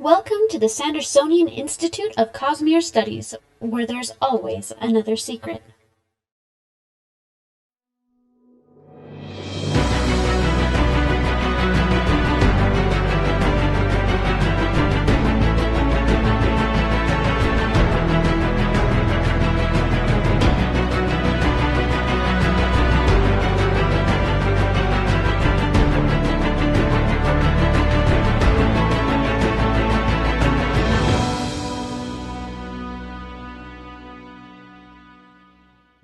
Welcome to the Sandersonian Institute of Cosmere Studies, where there's always another secret.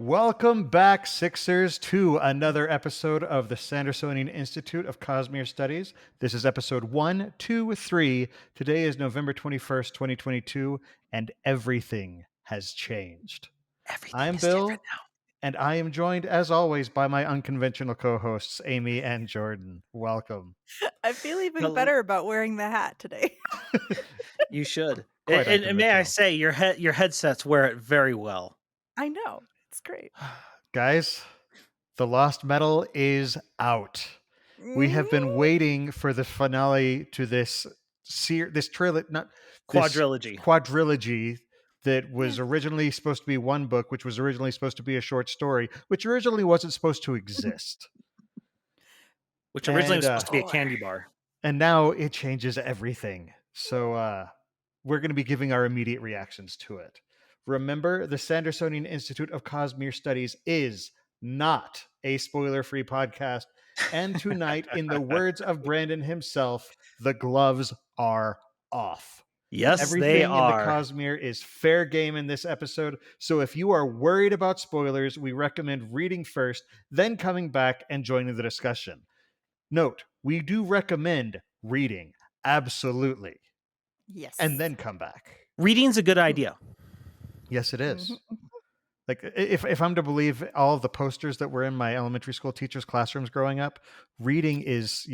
Welcome back, Sixers, to another episode of the Sandersonian Institute of Cosmere Studies. This is episode 123. Today is November 21st, 2022, and everything has changed. I'm Bill, and I am joined, as always, by my unconventional co-hosts, Amy and Jordan. Welcome. I feel even better about wearing the hat today. You should. Quite And may I unconventional. say, your headsets wear it very well. I know. It's great. Guys, the Lost Metal is out. We have been waiting for the finale to this quadrilogy that was originally supposed to be one book, which was originally supposed to be a short story, which originally wasn't supposed to exist. Which originally was supposed to be a candy bar. And now it changes everything. So we're going to be giving our immediate reactions to it. Remember, the Sandersonian Institute of Cosmere Studies is not a spoiler-free podcast. And tonight, in the words of Brandon himself, the gloves are off. Yes, everything they are. In the Cosmere is fair game in this episode. So if you are worried about spoilers, we recommend reading first, then coming back and joining the discussion. Note, we do recommend reading. Absolutely. Yes. And then come back. Reading's a good idea. Yes, it is. Like if I'm to believe all of the posters that were in my elementary school teachers' classrooms growing up, reading is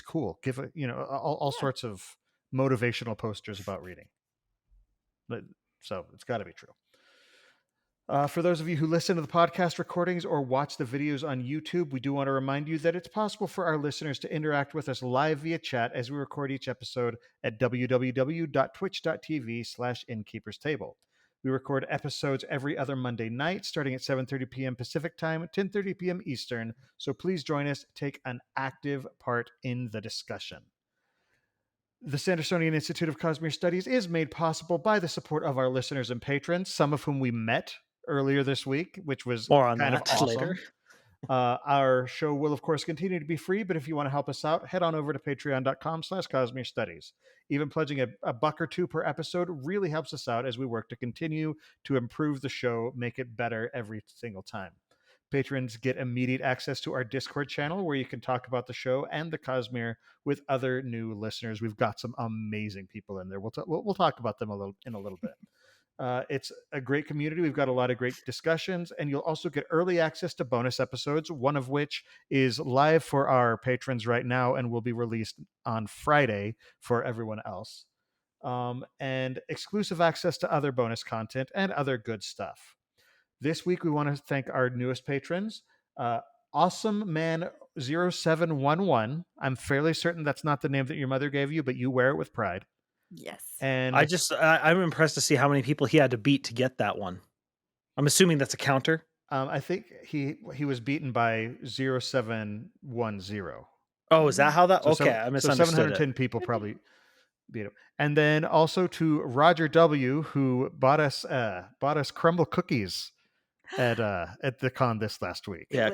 cool. Give it, all sorts of motivational posters about reading. So it's got to be true. For those of you who listen to the podcast recordings or watch the videos on YouTube, we do want to remind you that it's possible for our listeners to interact with us live via chat as we record each episode at www.twitch.tv/InKeepersTable. We record episodes every other Monday night, starting at 7:30 p.m. Pacific Time, 10:30 p.m. Eastern. So please join us, take an active part in the discussion. The Sandersonian Institute of Cosmere Studies is made possible by the support of our listeners and patrons, some of whom we met earlier this week, which was kind of awesome. Later. Our show will, of course, continue to be free, but if you want to help us out, head on over to patreon.com/Cosmere Studies. Even pledging a buck or two per episode really helps us out as we work to continue to improve the show, make it better every single time. Patrons get immediate access to our Discord channel where you can talk about the show and the Cosmere with other new listeners. We've got some amazing people in there. We'll talk about them in a little bit. It's a great community. We've got a lot of great discussions, and you'll also get early access to bonus episodes, one of which is live for our patrons right now and will be released on Friday for everyone else. And exclusive access to other bonus content and other good stuff. This week, we want to thank our newest patrons, Awesome Man 0711. I'm fairly certain that's not the name that your mother gave you, but you wear it with pride. Yes. And I'm impressed to see how many people he had to beat to get that one. I'm assuming that's a counter. I think he was beaten by 0710. Oh, is that how that? So okay, I misunderstood. So 710 people probably beat him. And then also to Roger W, who bought us crumble cookies at the con this last week. Yeah,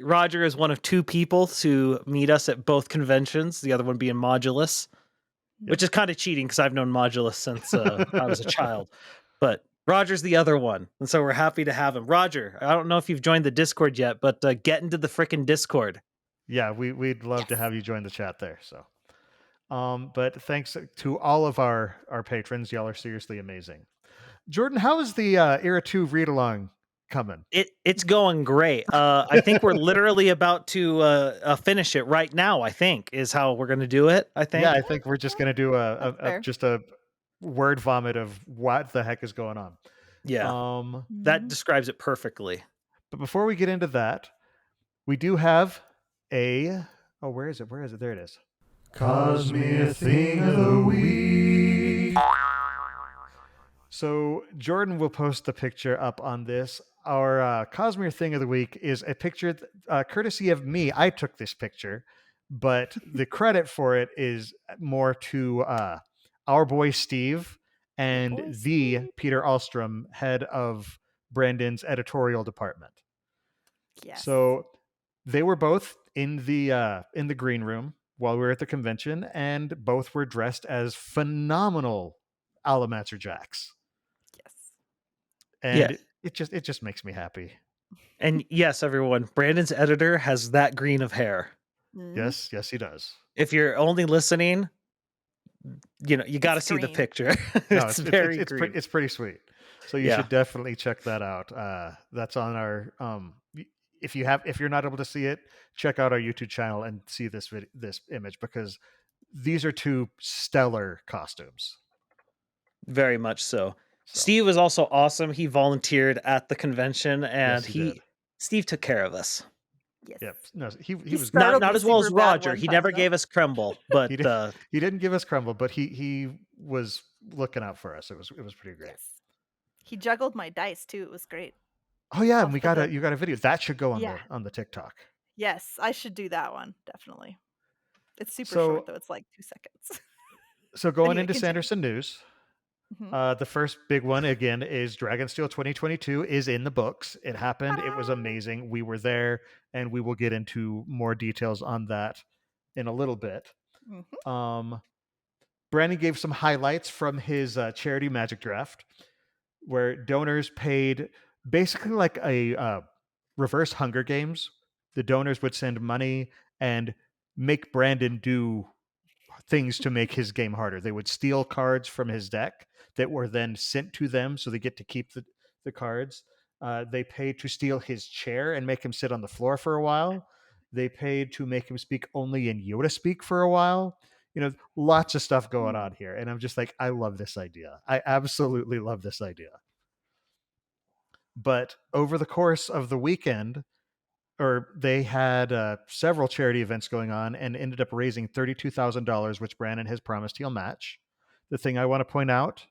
Roger is one of two people to meet us at both conventions. The other one being Modulus. Yep. Which is kind of cheating because I've known Modulus since I was a child. But Roger's the other one. And so we're happy to have him. Roger, I don't know if you've joined the Discord yet, but get into the frickin' Discord. Yeah, we'd love to have you join the chat there. So, but thanks to all of our patrons. Y'all are seriously amazing. Jordan, how is the Era 2 read-along coming? It's going great. I think we're literally about to finish it right now. I think is how we're going to do it. I think. Yeah, I think we're just going to do a word vomit of what the heck is going on. Yeah, that describes it perfectly. But before we get into that, we do have where is it? There it is. Cosmere Thing of the Week. So Jordan will post the picture up on this. Our Cosmere Thing of the Week is a picture courtesy of me. I took this picture, but the credit for it is more to our boy Steve and the Peter Alstrom, head of Brandon's editorial department. Yes. So they were both in the green room while we were at the convention, and both were dressed as phenomenal Alamancer Jacks. Yes. And it just makes me happy. And yes, everyone, Brandon's editor has that green of hair. Yes, he does. If you're only listening, you got to It's see the green. picture. No, it's very green. it's pretty sweet. So you should definitely check that out. That's on our if you're not able to see it, check out our YouTube channel and see this image, because these are two stellar costumes. Very much so. Steve was also awesome. He volunteered at the convention, and Steve took care of us. Yes. Yep. No, he was not as well as Roger. He never gave us crumble, but he didn't give us crumble, but he was looking out for us. It was pretty great. Yes. He juggled my dice too. It was great. Oh yeah, and you got a video that should go on the TikTok. Yes, I should do that one, definitely. It's super short though. It's like 2 seconds. So going into Sanderson news, the first big one again is Dragonsteel 2022 is in the books. It happened. It was amazing. We were there, and we will get into more details on that in a little bit. Brandon gave some highlights from his charity Magic draft, where donors paid basically like a reverse Hunger Games. The donors would send money and make Brandon do things to make his game harder. They would steal cards from his deck that were then sent to them, so they get to keep the cards. They paid to steal his chair and make him sit on the floor for a while. They paid to make him speak only in Yoda speak for a while. Lots of stuff going on here. And I'm just like, I love this idea. I absolutely love this idea. But over the course of the weekend, they had several charity events going on and ended up raising $32,000, which Brandon has promised he'll match. The thing I want to point out,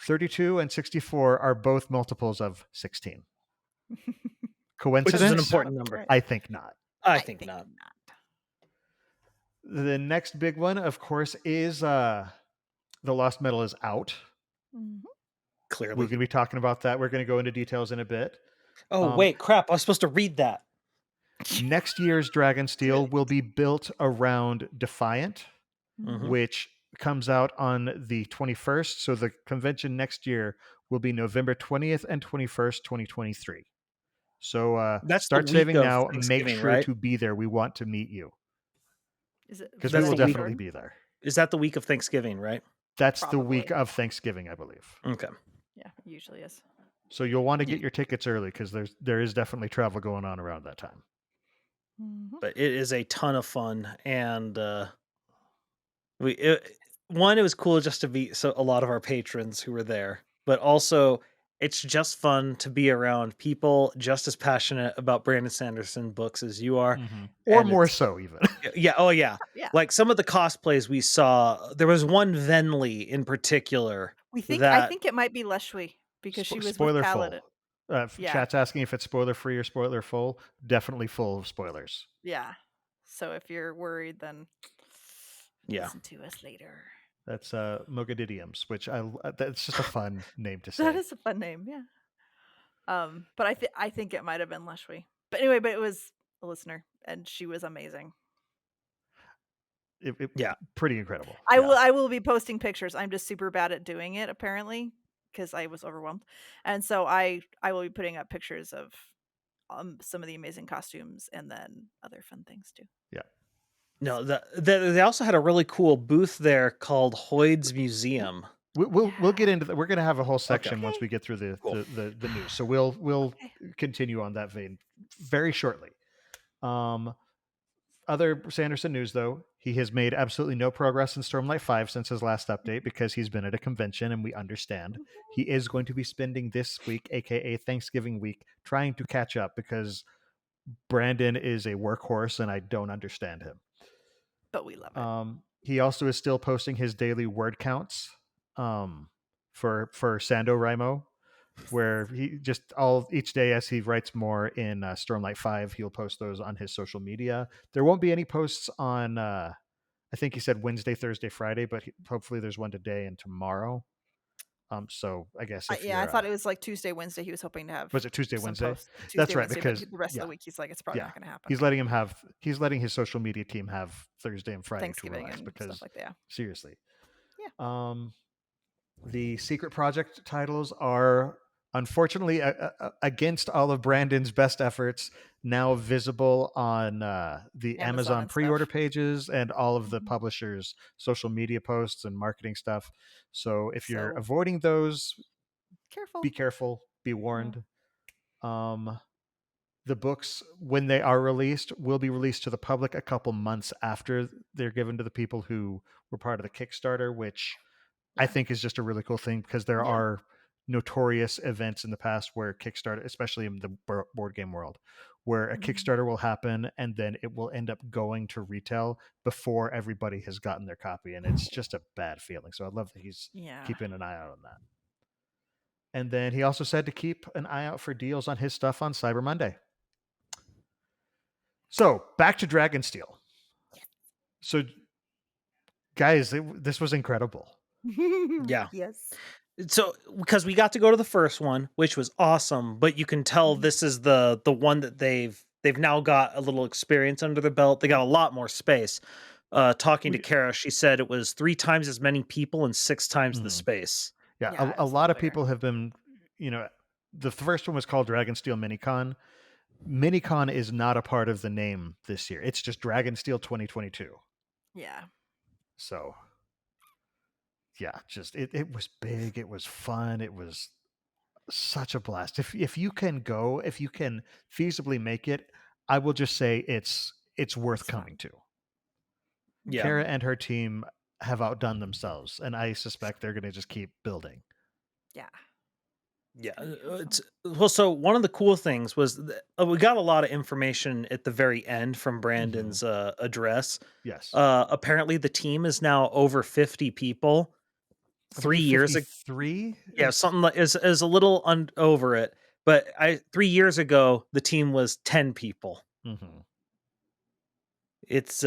32 and 64 are both multiples of 16. Coincidence? Which is an important number. I think not. I think not. The next big one, of course, is the Lost Metal is out. Clearly. We're going to be talking about that. We're going to go into details in a bit. Oh, wait, crap. I was supposed to read that. Next year's Dragonsteel will be built around Defiant, which comes out on the 21st. So the convention next year will be November 20th and 21st, 2023. So start saving now. Make sure to be there. We want to meet you. Because we will definitely be there. Is that the week of Thanksgiving, right? That's the week of Thanksgiving, I believe. Okay. Yeah, it usually is. So you'll want to get your tickets early, because there is definitely travel going on around that time. But it is a ton of fun, and it was cool just to be a lot of our patrons who were there, but also it's just fun to be around people just as passionate about Brandon Sanderson books as you are, or more so even. Yeah. Oh yeah. Like some of the cosplays we saw, there was one Venli in particular. I think it might be Leshwi, because she was spoiler with Paladin. Chat's asking if it's spoiler free or spoiler full. Definitely full of spoilers. Yeah. So if you're worried, then listen to us later. That's Mogadidiums, which that's just a fun name to say. That is a fun name, yeah. But I think it might have been Leshwi. But anyway, it was a listener, and she was amazing. Pretty incredible. I will be posting pictures. I'm just super bad at doing it, apparently, because I was overwhelmed, and so I will be putting up pictures of some of the amazing costumes and then other fun things too. Yeah. No, they also had a really cool booth there called Hoyd's Museum. We'll get into that. We're going to have a whole section once we get through the news. So we'll continue on that vein very shortly. Other Sanderson news, though, he has made absolutely no progress in Stormlight 5 since his last update, because he's been at a convention, and we understand. He is going to be spending this week, aka Thanksgiving week, trying to catch up, because Brandon is a workhorse and I don't understand him. but we love it. He also is still posting his daily word counts for Sandersonian, where he just each day as he writes more in Stormlight 5, he'll post those on his social media. There won't be any posts on I think he said Wednesday, Thursday, Friday, but hopefully there's one today and tomorrow. So I guess if I thought it was like Tuesday, Wednesday. He was hoping to have. Was it Tuesday, some Wednesday? posts Tuesday, That's right, Wednesday, because but the rest of the week he's like, it's probably not going to happen. He's letting his social media team have Thursday and Friday to Thanksgiving relax and because stuff like that. seriously. Yeah. The secret project titles are unfortunately against all of Brandon's best efforts now visible on the Amazon and pre-order stuff. pages and all of the publishers' social media posts and marketing stuff. So if you're So- avoiding those, Careful. be careful, be warned. The books, when they are released, will be released to the public a couple months after they're given to the people who were part of the Kickstarter, which I think is just a really cool thing because there are notorious events in the past where Kickstarter, especially in the board game world, where a Kickstarter will happen and then it will end up going to retail before everybody has gotten their copy. And it's just a bad feeling. So I love that he's keeping an eye out on that. And then he also said to keep an eye out for deals on his stuff on Cyber Monday. So back to Dragonsteel. So guys, this was incredible. Yeah. Yes. So because we got to go to the first one, which was awesome, but you can tell this is the one that they've now got a little experience under the belt. They got a lot more space. Talking to Kara, she said it was 3 times as many people and 6 times the space. Yeah, a lot of people have been, the first one was called Dragonsteel Minicon. Minicon is not a part of the name this year. It's just Dragonsteel 2022. Yeah. So, yeah, just it was big. It was fun. It was such a blast. If you can go, if you can feasibly make it, I will just say it's worth coming to. Yeah. Kara and her team have outdone themselves, and I suspect they're going to just keep building. Yeah. Yeah. Well, so one of the cool things was we got a lot of information at the very end from Brandon's address. Yes. Apparently the team is now over 50 people. 3 years ago. 3? Yeah, something like is a little over it. But 3 years ago, the team was 10 people. Mm-hmm. It's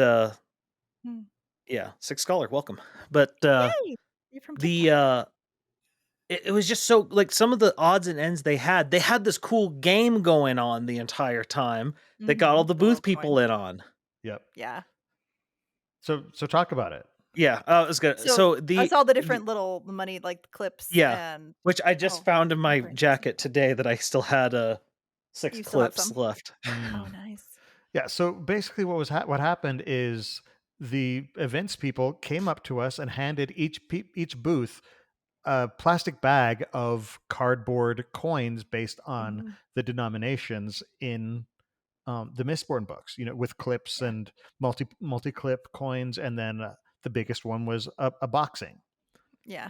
yeah, Six Scholar, welcome. But Yay! You're from it was just so like some of the odds and ends they had this cool game going on the entire time that got all the booth people in on. Yep. Yeah. So talk about it. Yeah, it was good. So I saw the different little money like clips. Yeah, and which I just found in my jacket today that I still had 6 clips left. Oh, nice. Yeah. So basically, what happened is the events people came up to us and handed each booth a plastic bag of cardboard coins based on the denominations in the Mistborn books. With clips and multi clip coins, and then the biggest one was a boxing. Yeah.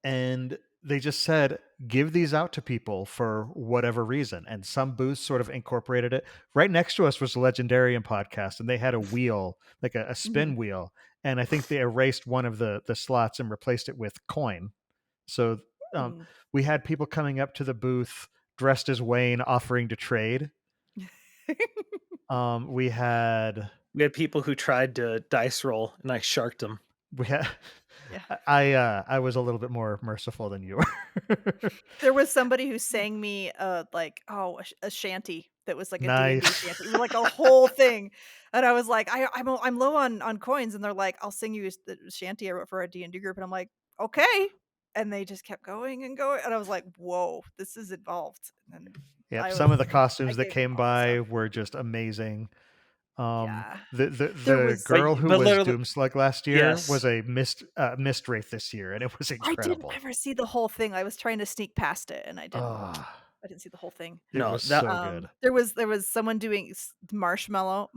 And they just said, give these out to people for whatever reason. And some booths sort of incorporated it. Right next to us was the Legendarium podcast, and they had a wheel, like a spin wheel. And I think they erased one of the slots and replaced it with coin. So we had people coming up to the booth dressed as Wayne offering to trade. We had people who tried to dice roll, and I sharked them. We had. I was a little bit more merciful than you were. There was somebody who sang me a shanty that was like a D&D shanty, like a whole thing, and I was like, I'm low on coins, and they're like, I'll sing you a shanty I wrote for a D&D group, and I'm like, okay, and they just kept going and going, and I was like, whoa, this is involved. And some of the costumes that came by were just amazing. The girl who was Doomslug last year was a mist wraith this year, and it was incredible. I didn't ever see the whole thing. I was trying to sneak past it, and I didn't. I didn't see the whole thing. It was so good. There was someone doing marshmallow.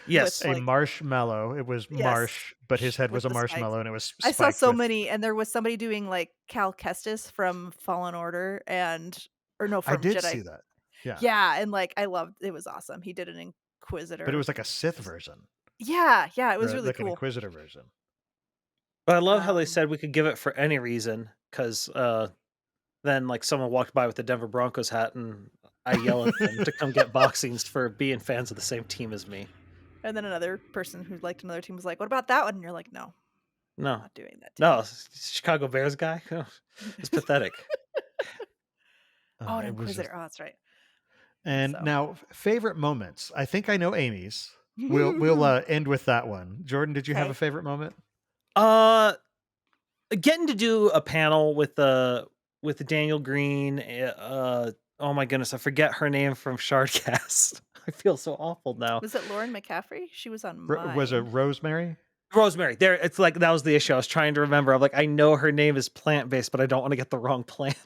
Yes, a marshmallow. It was Marsh, but his head was a marshmallow, and it was. I saw so many, and there was somebody doing like Cal Kestis from Fallen Order, from I did Jedi. see that. Yeah, and like I loved it. Was awesome. He did an Inquisitor, but it was like a Sith version. Yeah, it was or really like an cool. Inquisitor version. But I love how they Um, said we could give it for any reason, because then like someone walked by with the Denver Broncos hat, and I yell at them to come get boxings for being fans of the same team as me. And then another person who liked another team was like, "What about that one?" And you're like, "No, No, not doing that." no, Chicago Bears guy. It's pathetic. Oh, an It was just, Inquisitor. Oh, that's right. and So. now favorite moments. I think I know Amy's. We'll end with that one. Jordan, did you have a Okay. favorite moment? Getting to do a panel with Daniel Green. Oh my goodness, I forget her name from Shardcast. I feel so awful now. Was it Lauren McCaffrey? She was on Was it mine. Rosemary? Rosemary. There, it's like that was the issue. I was trying to remember. I'm like, I know her name is plant based, but I don't want to get the wrong plant.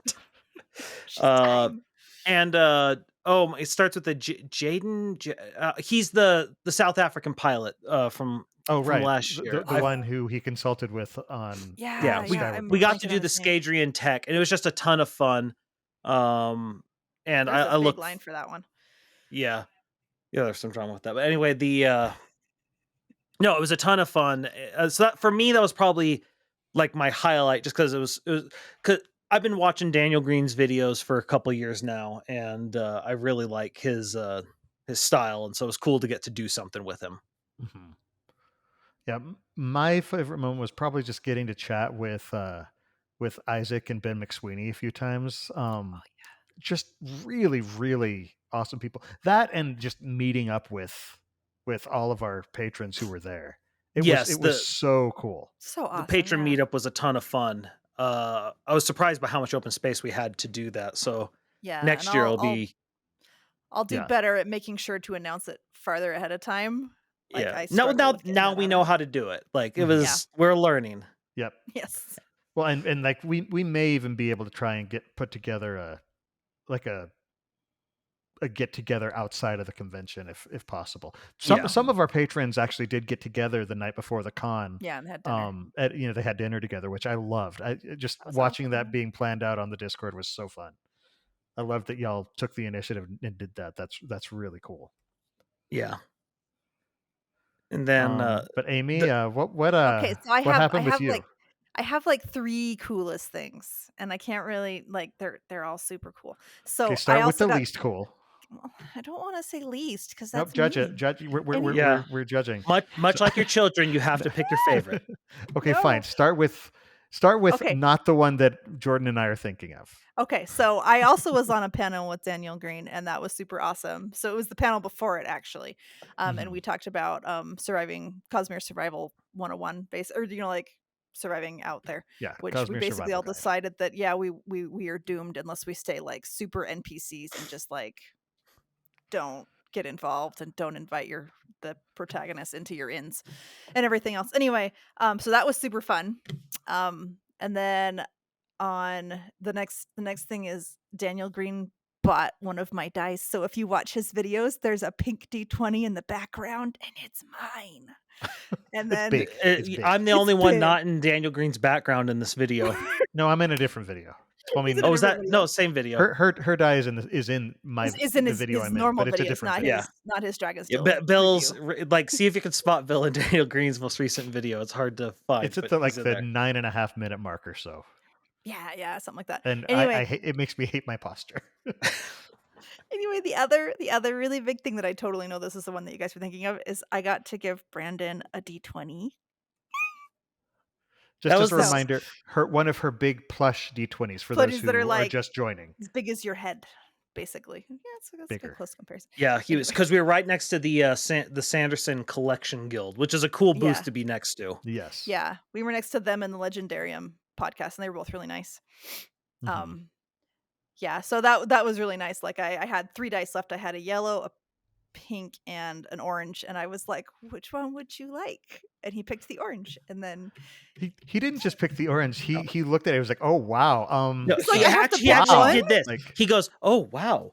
She's uh, time. and it starts with the Jaden. He's the South African pilot from Right, last year. the one who he consulted with on Yeah, Skyward we Wars. got to do the Skadrian tech, and it was just a ton of fun. And There's I a big look, line for that one. yeah, there's some drama with that, but anyway, no, it was a ton of fun. So that for me, that was probably like my highlight, just because it was because I've been watching Daniel Green's videos for a couple years now, and I really like his style, and so it was cool to get to do something with him. Mhm. Yeah, my favorite moment was probably just getting to chat with Isaac and Ben McSweeney a few times. Just really, really awesome people. That and just meeting up with all of our patrons who were there. It was so cool. So awesome. The patron yeah. meetup was a ton of fun. I was surprised by how much open space we had to do that. So next year it'll be. I'll do better at making sure to announce it farther ahead of time. Like I struggle with now we know how to do it. Like it was, we're learning. Yep. Yes. Well, and like we may even be able to try and put together a get together outside of the convention if possible. Some of our patrons actually did get together the night before the con. Yeah, and they had dinner. They had dinner together, which I loved. I just watching that being planned out on the Discord was so fun. I love that y'all took the initiative and did that. That's really cool. Yeah. And then but Amy, what happened with you? I have like 3 coolest things, and I can't really like they're all super cool. So start with the least cool. Well, I don't want to say least because nope, that's judge mean. it. Judge. We're judging. Much like your children, you have to pick your favorite. Okay, fine. Start with not the one that Jordan and I are thinking of. Okay, so I also was on a panel with Daniel Green, and that was super awesome. So it was the panel before it actually, and we talked about surviving Cosmere Survival 101 or like surviving out there. Yeah, which Cosmere we basically all Guide. decided that we are doomed unless we stay like super NPCs and just like don't get involved and don't invite the protagonist into your inns and everything else. Anyway, so that was super fun. And then on the next thing is Daniel Green bought one of my dice. So if you watch his videos, there's a pink D20 in the background and it's mine. And then it's big. I'm the only one not in Daniel Green's background in this video. No, I'm in a different video. Well, I mean, was that video. No, same video? Her die is in the video I'm in, but it's a different video. Not his Dragon's Steel. Bill's like, see if you can spot Bill in Daniel Green's most recent video. It's hard to find. It's at the 9.5 minute mark or so. Yeah, something like that. And anyway, it makes me hate my posture. Anyway, the other really big thing that I totally know this is the one that you guys were thinking of is I got to give Brandon a D20. Just as a reminder, one of her big plush D20s for those who are just joining. As big as your head, basically. Yeah, that's bigger. A close comparison. Yeah, he was, because we were right next to the Sanderson Collection Guild, which is a cool booth to be next to. Yes. Yeah, we were next to them in the Legendarium podcast, and they were both really nice. Yeah, so that was really nice. Like I had 3 dice left. I had a yellow, a pink, and an orange, and I was like, which one would you like? And he picked the orange, and then he didn't just pick the orange. He looked at it. He was like, oh wow. No, he actually did this. Like, he goes, oh wow.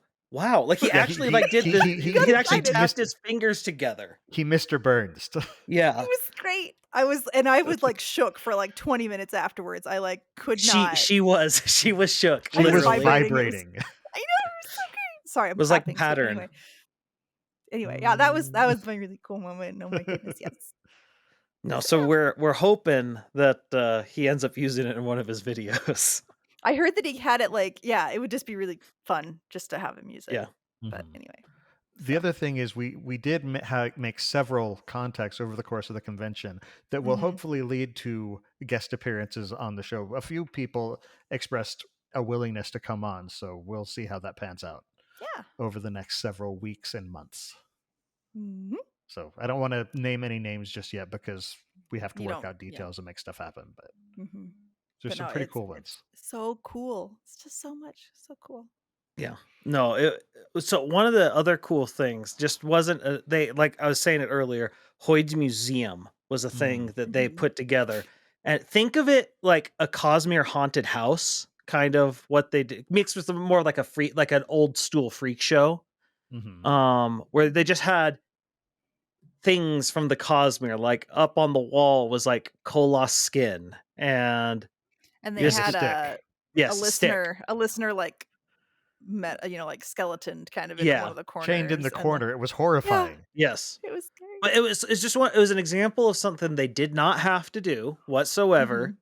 Like he actually did this. He actually tapped his fingers together. He Mr. Burns. Yeah, it was great. I was like shook for like 20 minutes afterwards. I like could not. She was shook. She was vibrating. I know, it was so great. Sorry, it was like a pattern. Anyway. Anyway, yeah, that was my really cool moment. Oh my goodness, yes. No, So, so we're hoping that he ends up using it in one of his videos. I heard that he had it it would just be really fun just to have him use it. Yeah. But Mhm. anyway. The other thing is we did make several contacts over the course of the convention that will Mhm. hopefully lead to guest appearances on the show. A few people expressed a willingness to come on, so we'll see how that pans out Yeah. over the next several weeks and months. Mhm. So I don't want to name any names just yet because we have to You work don't out details and make stuff happen. But Mhm. there's But some no, pretty cool ones. it's so cool. It's just so much, so cool. Yeah. No, so one of the other cool things just wasn't they like I was saying it earlier, Hoyd's Museum was a thing that they Mhm. put together. And think of it like a Cosmere haunted house, kind of what they did, mixed with more like like an old stool freak show. Hmm. Where they just had things from the Cosmere, like up on the wall was like Koloss skin and And they And a had just stick. a stick. listener like skeleton kind of in one Yeah. of the Chained in the corners and then corner. It was yeah, horrifying. Yes. it was scary. But it was an example of something they did not have to do whatsoever, Mhm.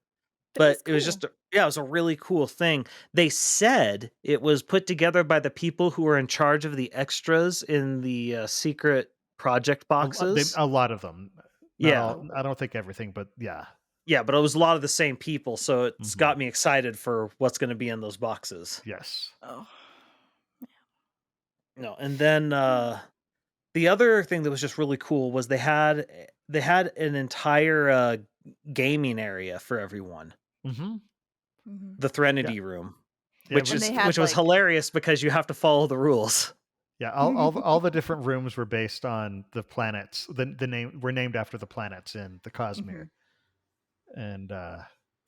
But it was but it was cool. just it was a really cool thing. They said it was put together by the people who were in charge of the extras in the secret project boxes. A lot of them. Not Yeah. all. I don't think everything, but yeah. Yeah, but it was a lot of the same people, so it's Mhm. got me excited for what's going to be in those boxes. Yes. Oh. No, and then the other thing that was just really cool was they had an entire gaming area for everyone. Hmm. Mhm. The Yeah. Threnody room, Yeah. It And was, they had which was hilarious because you have to follow the rules. yeah. All the different rooms were based on the planets. The name were named after the planets in the Cosmere, and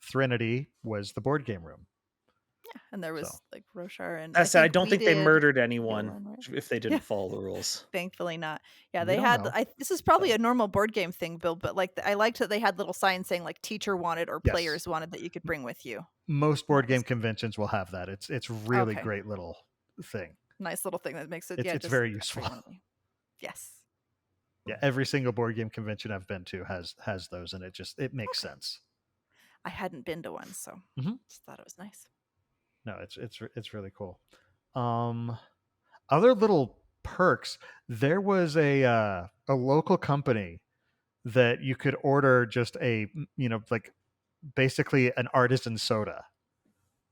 Threnody was the board game room. and there So was like Roshar and I I said I think don't we think they did murdered anyone Yolan, right? if they Yeah. didn't follow the rules. Thankfully not. Yeah, we they don't had know. this is probably So. a normal board game thing, Bill, but I liked that they had little signs saying like teacher wanted or Yes. players wanted that you could bring with you. Most That board game was conventions will have that. It's really okay. great little thing. Nice little thing that makes it It's very useful. Yes. Yeah, every single board game convention I've been to has those, and it makes Okay. sense. I hadn't been to one, so Mhm. just thought it was nice. No, it's really cool. Other little perks. There was a local company that you could order just like basically an artisan soda.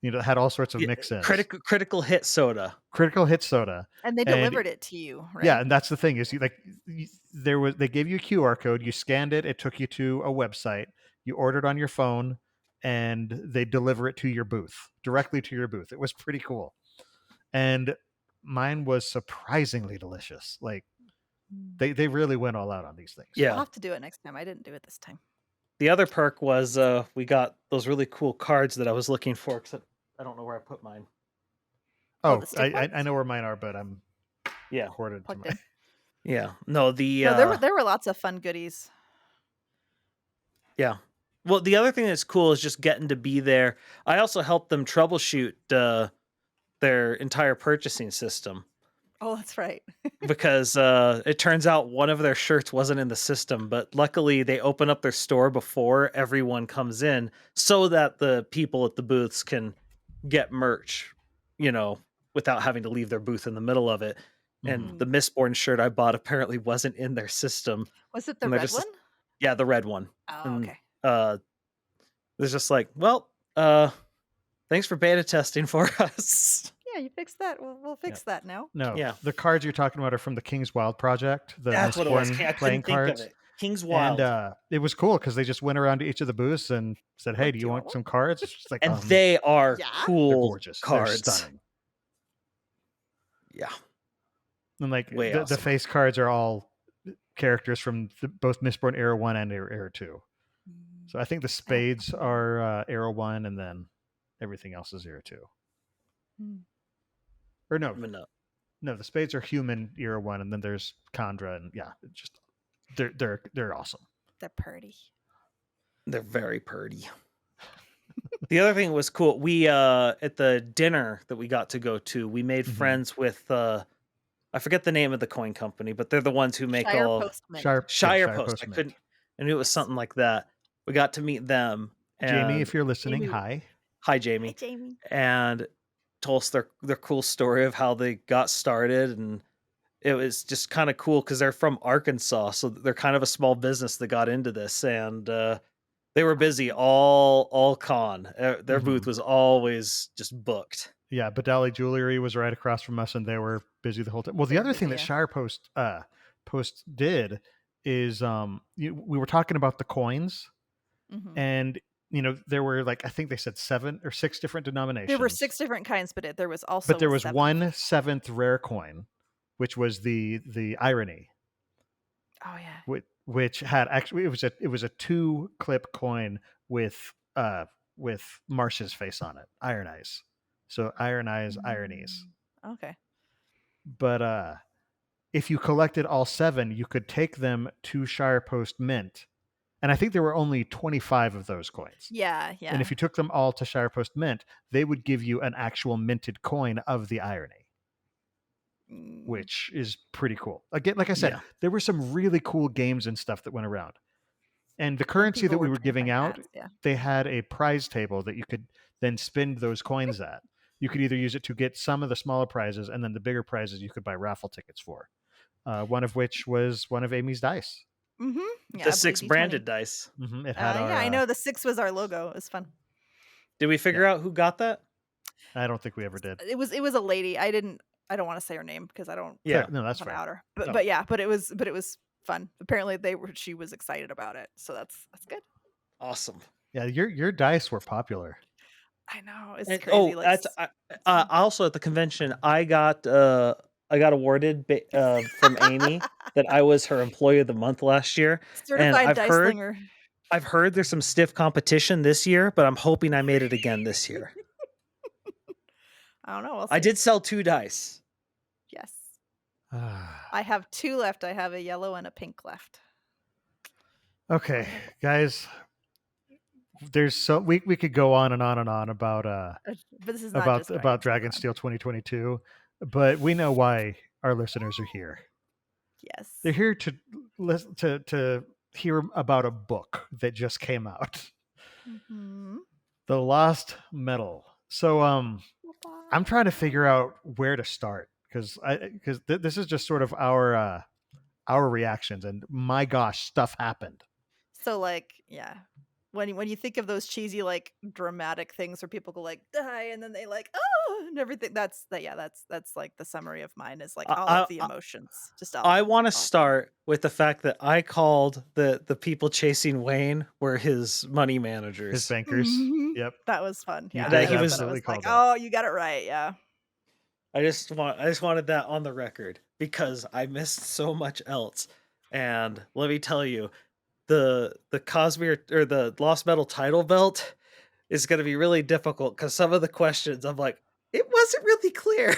It had all sorts of Yeah, mix-ins. critical hit soda. Critical hit soda. And they And delivered it to you, right? yeah, and that's the thing is they gave you a QR code, you scanned it, it took you to a website, you ordered on your phone, and they deliver it to your booth, directly to your booth. It was pretty cool. And mine was surprisingly delicious. Like they really went all out on these things. I'll Yeah. have to do it next time. I didn't do it this time. The other perk was we got those really cool cards that I was looking for, except I don't know where I put mine. Oh, the stick I ones? know where mine are, but I'm Yeah. corded to Plugged my in. Yeah. No, the No, there were lots of fun goodies. yeah. Well, the other thing that's cool is just getting to be there. I also helped them troubleshoot their entire purchasing system Oh, that's right. because it turns out one of their shirts wasn't in the system, but luckily they open up their store before everyone comes in so that the people at the booths can get merch, without having to leave their booth in the middle of it. And the Mistborn shirt I bought apparently wasn't in their system. Was it the And they're red just, one? yeah, the red one. Oh, And okay. there's just like, well, thanks for beta testing for us. Yeah, you fixed that. We'll fix that now. No, Yeah. the cards you're talking about are from the King's Wild project, the That's what it was. Mistborn I playing couldn't think cards. of it. King's Wild. And it was cool because they just went around to each of the booths and said, "Hey, Like, do you want some cards?" It's just like, and they are yeah? they're cool gorgeous, cards. they're stunning. Yeah. And like Way the awesome. face cards are all characters from both Mistborn Era 1 and Era 2. So I think the spades are Era 1 and then everything else is Era 2. Or no, the spades are human Era 1 and then there's Chandra and yeah, it's just they're awesome. They're pretty. They're very pretty. The other thing was cool. We at the dinner that we got to go to, we made friends with I forget the name of the coin company, but they're the ones who make Shire all Postman. Shire Post Post. I Mint. couldn't. I knew it was Yes. something like that. We got to meet them. Jamie, And if you're listening, Jamie. hi. hi, Jamie. Hi, Jamie. And told us their cool story of how they got started, and it was just kind of cool because they're from Arkansas, so they're kind of a small business that got into this, and they were busy all con. Their booth was always just booked. Yeah, Badali Jewelry was right across from us, and they were busy the whole time. Well, the other thing that Shire Post did is we were talking about the coins, and there were like, I think they said 7 or 6 different denominations. There were 6 different kinds, but there was also but there was 7th. 1/7 rare coin, which was the irony. Oh yeah. Which had actually it was a 2-clip coin with Marsh's face on it, Iron Eyes. So Iron Eyes, ironies. Okay. But if you collected all 7, you could take them to Shire Post Mint. And I think there were only 25 of those coins. Yeah. And if you took them all to Shire Post Mint, they would give you an actual minted coin of the irony, which is pretty cool. Again, like I said, there were some really cool games and stuff that went around. And the currency that we were giving out, they had a prize table that you could then spend those coins at. You could either use it to get some of the smaller prizes, and then the bigger prizes you could buy raffle tickets for. One of which was one of Amy's dice. Yeah, the 6 branded dice. It had our, I know the 6 was our logo. It was fun. Did we figure out who got that? I don't think we ever did. It was a lady. I don't want to say her name because I don't. Yeah, no, that's right. right. Out her. But it was fun. Apparently she was excited about it, so that's good. Awesome. Yeah, your dice were popular. I know, it's crazy. That's also at the convention. I got awarded from Amy that I was her employee of the month last year. Certified dice slinger. I've heard there's some stiff competition this year, but I'm hoping I made it again this year. I don't know. I did sell 2 dice. Yes. I have 2 left. I have a yellow and a pink left. Okay, guys. There's we could go on and on and on about but this is not about Dragonsteel 2022, but we know why our listeners are here. Yes. They're here to listen to hear about a book that just came out. The Lost Metal. So I'm trying to figure out where to start because this is just sort of our reactions, and my gosh, stuff happened. So when you think of those cheesy dramatic things where people go die and then they and everything, that's like the summary of mine is all of the emotions. I want to start with the fact that I called the people chasing Wayne were his money managers, his bankers. Yep, that was fun. Yeah, that he was you got it right. Yeah, I just wanted that on the record because I missed so much else, and let me tell you, the Cosmere or the Lost Metal title belt is going to be really difficult because some of the questions I'm like, it wasn't really clear.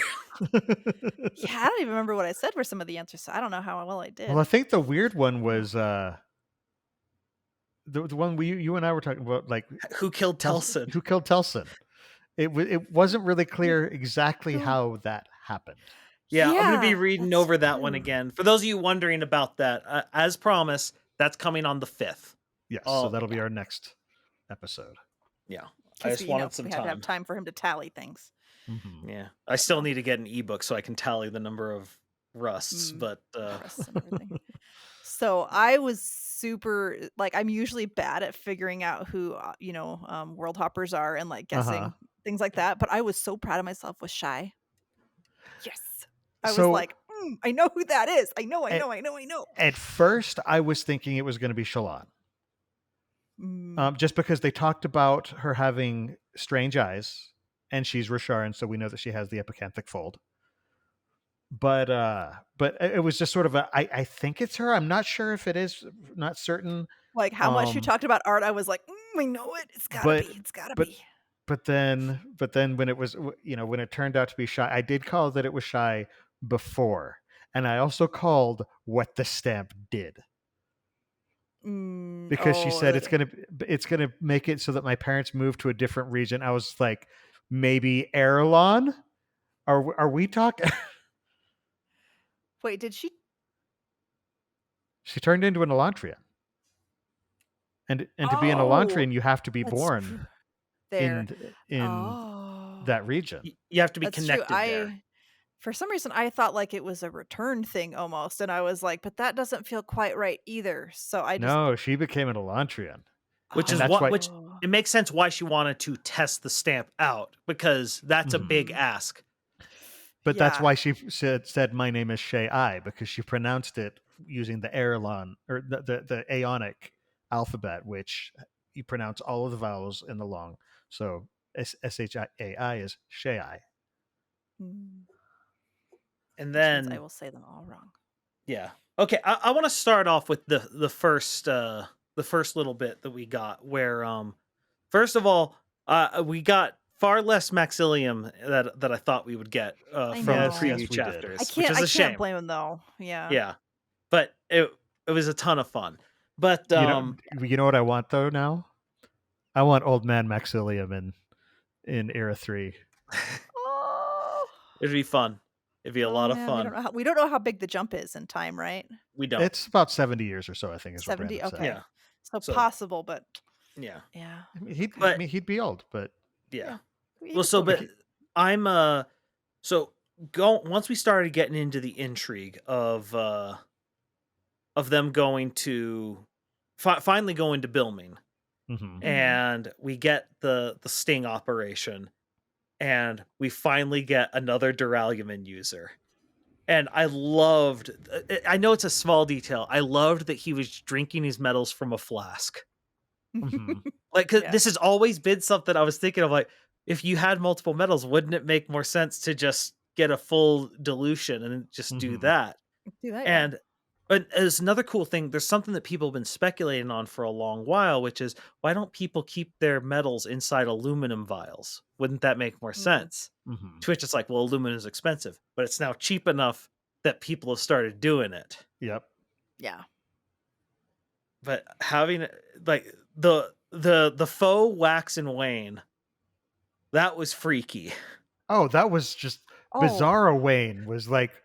Yeah, I don't even remember what I said for some of the answers, so I don't know how well I did. Well, I think the weird one was the one you and I were talking about, who killed Telson. Who killed Telson? It wasn't really clear exactly how that happened. Yeah, I'm going to be reading over that one again. For those of you wondering about that, as promised, that's coming on the 5th. Yes, so that'll be our next episode. Yeah, I just wanted some time. We have time for him to tally things. Yeah, I still need to get an ebook so I can tally the number of rusts, but rusts and everything. So I was super I'm usually bad at figuring out who world hoppers are and guessing things like that, but I was so proud of myself with Shy. Yes, I was I know who that is. I know. At first, I was thinking it was going to be Shalon. Just because they talked about her having strange eyes, and she's Rasharan, so we know that she has the epicanthic fold. But it was just sort of I think it's her. I'm not sure if it is. Not certain. How much you talked about art, I was like, I know it. It's gotta be. It's gotta be. But then when it was, when it turned out to be Shy, I did call that it was Shy before, and I also called what the stamp did. Because she said it's gonna make it so that my parents move to a different region. I was like, maybe Erelon? Are we talking? Wait, did she? She turned into an Elantrian. And to be an Oh, Elantrian, you have to be that's born there. in Oh, that region. You have to be that's true. connected there. For some reason, I thought like it was a return thing almost, and I was like, but that doesn't feel quite right either. So I just, No, she became an Elantrian. Which And is that's why- which it makes sense why she wanted to test the stamp out, because that's a big ask. But that's Yeah. why she said my name is Shay, because she pronounced it using the Airlon, or the Aeonic alphabet, which you pronounce all of the vowels in the long. So SHAI is Shay. Mm, And which means I then will say them all wrong. yeah. Okay, I want to start off with the first little bit that we got, where first of all, we got far less Maxillium that I thought we would get I from the know. preview Yes, we did. chapters, I which is a can't shame. blame him though. Yeah. Yeah, but it was a ton of fun. But you know what I want though now? I want old man Maxillium in Era 3. Oh, it'd be fun. It'd be a lot of man, fun. we don't know how big the jump is in time, right? We don't. It's about 70 years or so, I think, is what 70. Brandon said. Okay. Yeah. So, So- possible, but Yeah. yeah. I mean, But- he'd be old, but Yeah. He Well, can so still but be- I'm once we started getting into the intrigue of them going to finally going to Bilming, mhm. and we get the sting operation, and we finally get another Duralumin user. And I loved, I know it's a small detail, I loved that he was drinking his medals from a flask. Mhm. Like, 'cause Yeah. this has always been something I was thinking of, like, if you had multiple medals, wouldn't it make more sense to just get a full dilution and just do Mhm. that? Do that, yeah. And but as another cool thing, there's something that people have been speculating on for a long while, which is, why don't people keep their medals inside aluminum vials? Wouldn't that make more sense? Mhm. To which it's like, well, aluminum is expensive, but it's now cheap enough that people have started doing it. Yep. Yeah. But having like the faux wax and wane, that was freaky. Oh, that was just Oh. Bizarro Wayne was like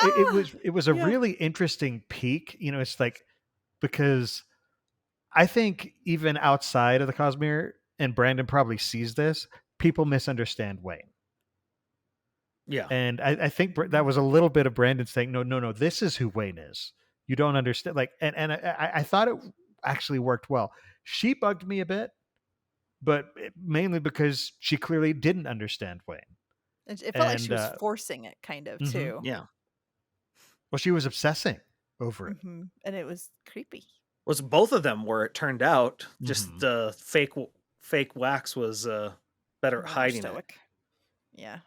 it was a yeah. really interesting peak. You know, it's like, because I think even outside of the Cosmere, and Brandon probably sees this, people misunderstand Wayne. Yeah. And I think that was a little bit of Brandon saying, no, this is who Wayne is. You don't understand. Like, and I thought it actually worked well. She bugged me a bit, but mainly because she clearly didn't understand Wayne. It felt like she was And, forcing it, kind of, mhm. too. Yeah. Well, she was obsessing over it. Mhm. And it was creepy. Was both of them were, it turned out. Just Mhm. fake wax was better at More hiding it. stoic. Yeah.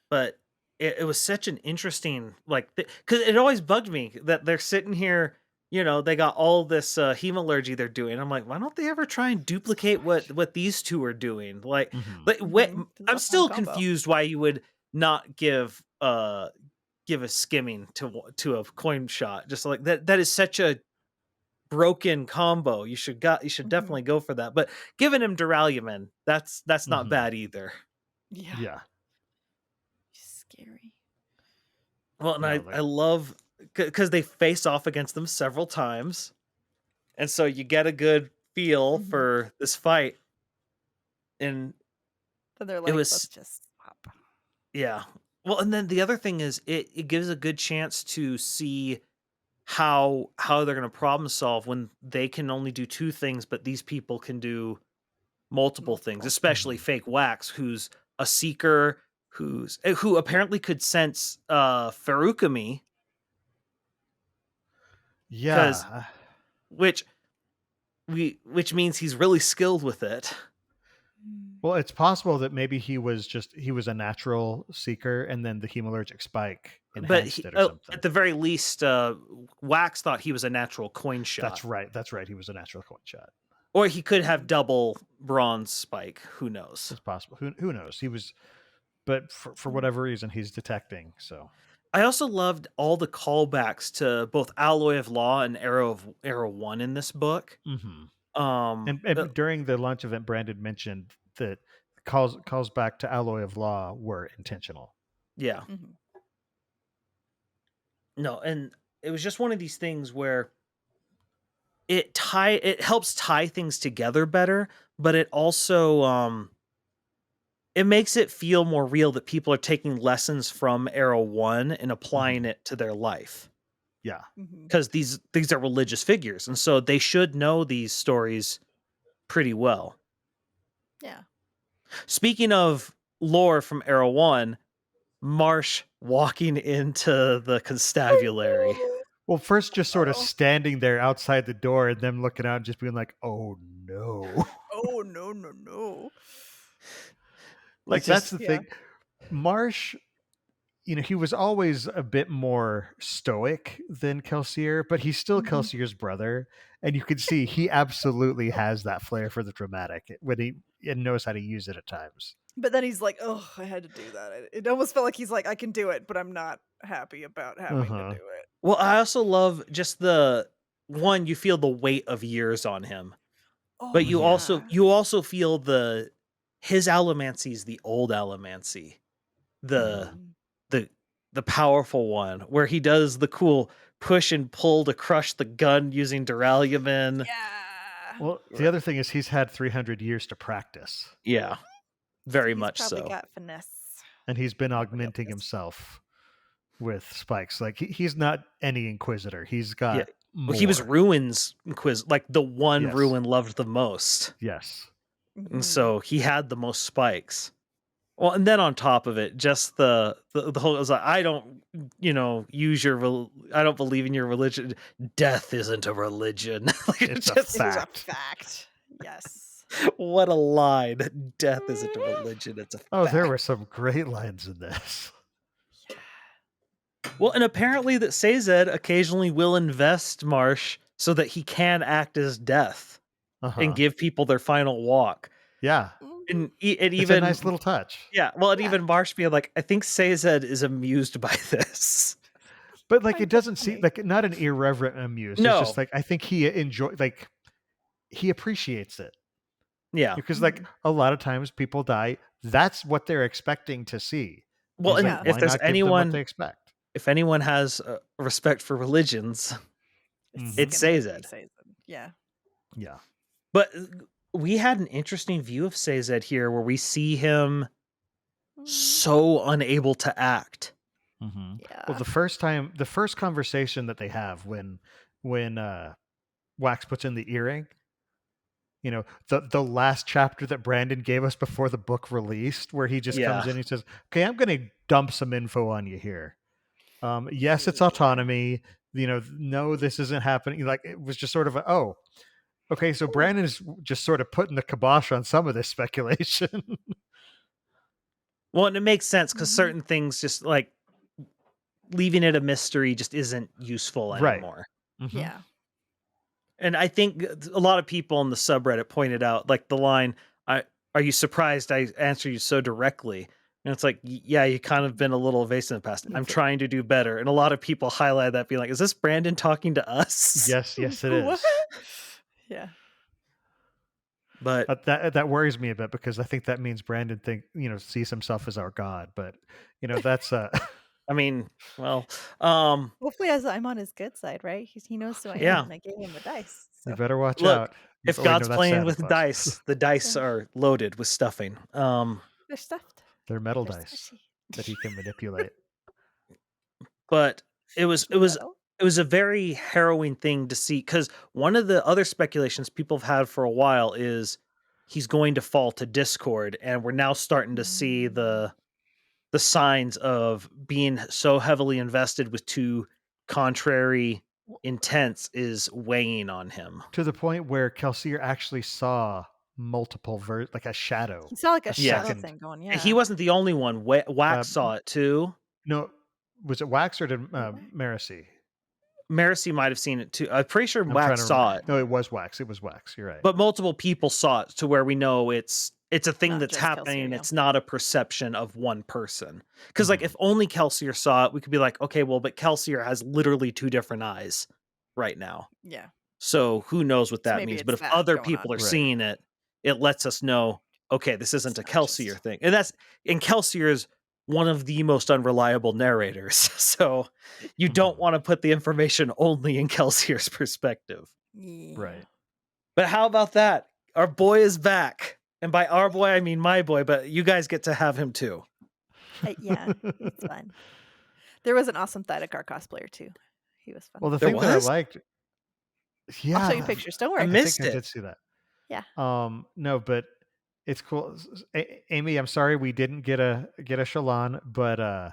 But it was such an interesting, like, because it always bugged me that they're sitting here, you know, they got all this hemalurgy they're doing. I'm like, why don't they ever try and duplicate what these two are doing? Like, Mhm. Mhm. It's a I'm still fun combo. confused why you would not give a skimming to a coin shot. Just like that is such a broken combo. You should Mhm. definitely go for that. But giving him Duralumin, that's not Mhm. bad either. Yeah. Yeah. Scary. Well, and No, I love, because they face off against them several times, and so you get a good feel Mhm. for this fight. And Then they're like, was- let's just swap. yeah, well, and then the other thing is, it gives a good chance to see how they're going to problem solve when they can only do two things, but these people can do multiple things, Multiple. especially Mhm. Fake Wax, who's a seeker, who apparently could sense Farukami, Yeah. which means he's really skilled with it. Well, it's possible that maybe he was a natural seeker, and then the hemalurgic spike But enhanced it or something. at the very least, Wax thought he was a natural coin shot. That's right. He was a natural coin shot. Or he could have double bronze spike. Who knows? It's possible. Who knows? He was, but for whatever reason, he's detecting. So I also loved all the callbacks to both Alloy of Law and Arrow 1 in this book. mhm. Um, And during the launch event, Brandon mentioned that calls back to Alloy of Law were intentional. yeah. Mhm. No, and it was just one of these things where it helps tie things together better, but it also it makes it feel more real that people are taking lessons from Arrow 1 and applying it to their life. Yeah. Because these are religious figures, and so they should know these stories pretty well. Yeah. Speaking of lore from Arrow 1, Marsh walking into the constabulary. Well, first just sort of Oh. standing there outside the door and them looking out and just being like, "Oh no." Oh no. Like Just- that's the yeah. thing. Marsh, he was always a bit more stoic than Kelsier, but he's still Mhm. Kelsier's brother, and you can see he absolutely has that flair for the dramatic when he knows how to use it at times. But then he's like, "Oh, I had to do that." It almost felt like he's like, "I can do it, but I'm not happy about having to do it." Well, I also love just the one, you feel the weight of years on him. Oh, But you yeah. also feel his allomancy is the old allomancy. The powerful one where he does the cool push and pull to crush the gun using Duralumin. Yeah. Well, the other thing is he's had 300 years to practice, Yeah. Very He's much probably so. got finesse. and he's been Probably got augmenting finesse. himself with spikes. Like he's not any inquisitor. He's got Well, he was more. Ruin's quiz, like the one Yes. Ruin loved the most. Yes. And so he had the most spikes. Well, and then on top of it, just the whole, it was like, I don't, I don't believe in your religion. Death isn't a religion. Like, It's a It is a fact. fact. Yes. What a line. Death isn't a religion. It's a Oh, there fact. were some great lines in this. Well, and apparently that Sazed occasionally will invest Marsh so that he can act as Death and give people their final walk. Yeah. And It's even a nice little touch. Yeah, well, and Yeah. even Marsh being like, I think Sazed is amused by this. But like I it doesn't seem funny. like not an irreverent amuse. No. It's just like I think he he appreciates it. Yeah. Because like a lot of times people die, that's what they're expecting to see. Well, He's and like, if why there's not give them anyone, what they expect? if anyone has respect for religions, it's gonna be Sazed. Sazed. Yeah. Yeah. But we had an interesting view of Sazed here where we see him so unable to act. Mm-hmm. Yeah. Well, the first conversation that they have when Wax puts in the earring, the last chapter that Brandon gave us before the book released, where he just comes in and he says, "Okay, I'm going to dump some info on you here. Yes, it's autonomy. No, this isn't happening." Like it was just sort of okay, so Brandon is just sort of putting the kibosh on some of this speculation. Well, and it makes sense because certain things just like leaving it a mystery just isn't useful Right. anymore. Mm-hmm. Yeah. And I think a lot of people in the subreddit pointed out, like the line, "Are you surprised I answer you so directly?" And it's like, yeah, you kind of been a little evasive in the past. I'm trying to do better. And a lot of people highlight that being like, is this Brandon talking to us? Yes, it is. What? Yeah. But that worries me a bit because I think that means Brandon sees himself as our god. But that's I mean, well, Hopefully, as I'm on his good side, right? He knows who I Yeah. am, and I gave him the dice. you So. better watch Look, out. if Oh, wait, no, God's that's playing Santa with Claus. dice, the dice are loaded with stuffing. They're stuffed. They're metal They're dice squishy. that he can manipulate. But it was a very harrowing thing to see, because one of the other speculations people have had for a while is he's going to fall to Discord, and we're now starting to see the signs of being so heavily invested with two contrary intents is weighing on him. To the point where Kelsier actually saw multiple like a shadow. He saw like a shadow second. thing going. Yeah. He wasn't the only one. Wax saw it too. No, was it Wax or did Marcy? Marcy might have seen it too. I'm pretty sure I'm Wax trying to saw remember. it. No, it was Wax. It was Wax. You're right. But multiple people saw it to where we know it's a thing Not that's just happening. Kelsier, It's not a perception of one person. Because like if only Kelsier saw it, we could be like, okay, well, but Kelsier has literally two different eyes right now. Yeah. So who knows what that maybe means? it's But if that other going people on. are Right. seeing it, it lets us know, okay, this isn't a It's not Kelsier just- thing. And Kelsier's one of the most unreliable narrators. So you don't want to put the information only in Kelsier's perspective. Yeah. Right. But how about that? Our boy is back. And by our boy, I mean my boy, but you guys get to have him too. Yeah, it's fun. There was an awesome Thydakar cosplayer too. He was fun. Well, the There thing that I was? liked, I'll show you yeah, pictures. Don't I worry. I missed think I it. did see that. Yeah. No, but it's cool. Amy, I'm sorry we didn't get a Shallan, but Oh,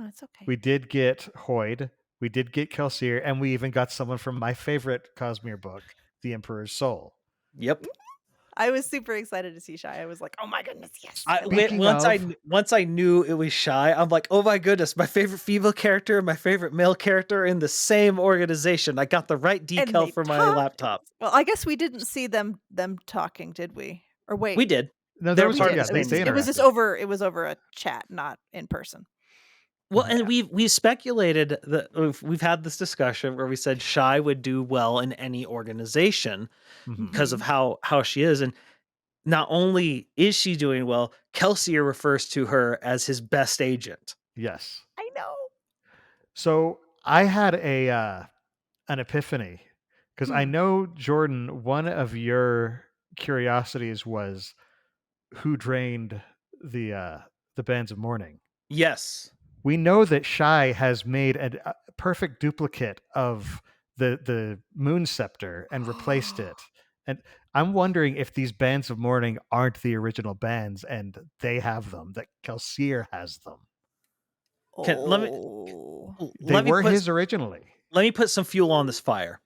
it's okay. we did get Hoyd, we did get Kelsier, and we even got someone from my favorite Cosmere book, The Emperor's Soul. Yep. I was super excited to see Shy. I was like, "Oh my goodness, yes!" Once I knew it was Shy, I'm like, oh my goodness, my favorite female character and my favorite male character are in the same organization. I got the right And decal they for my talked. laptop. Well, I guess we didn't see them talking, did we? Or wait, We did. No, They're there was part of did. the yeah, same they It was interacted. just over. It was over a chat, not in person. Well, and we speculated that we've had this discussion where we said Shy would do well in any organization Mhm. because of how she is, and not only is she doing well, Kelsier refers to her as his best agent. Yes. I know. So I had an epiphany because I Hmm. know, Jordan, one of your curiosities was who drained the bands of mourning. Yes. We know that Shy has made a perfect duplicate of the moon scepter and replaced it. And I'm wondering if these bands of mourning aren't the original bands and they have them, that Kelsier has them. Let me They were put his originally. let me put some fuel on this fire.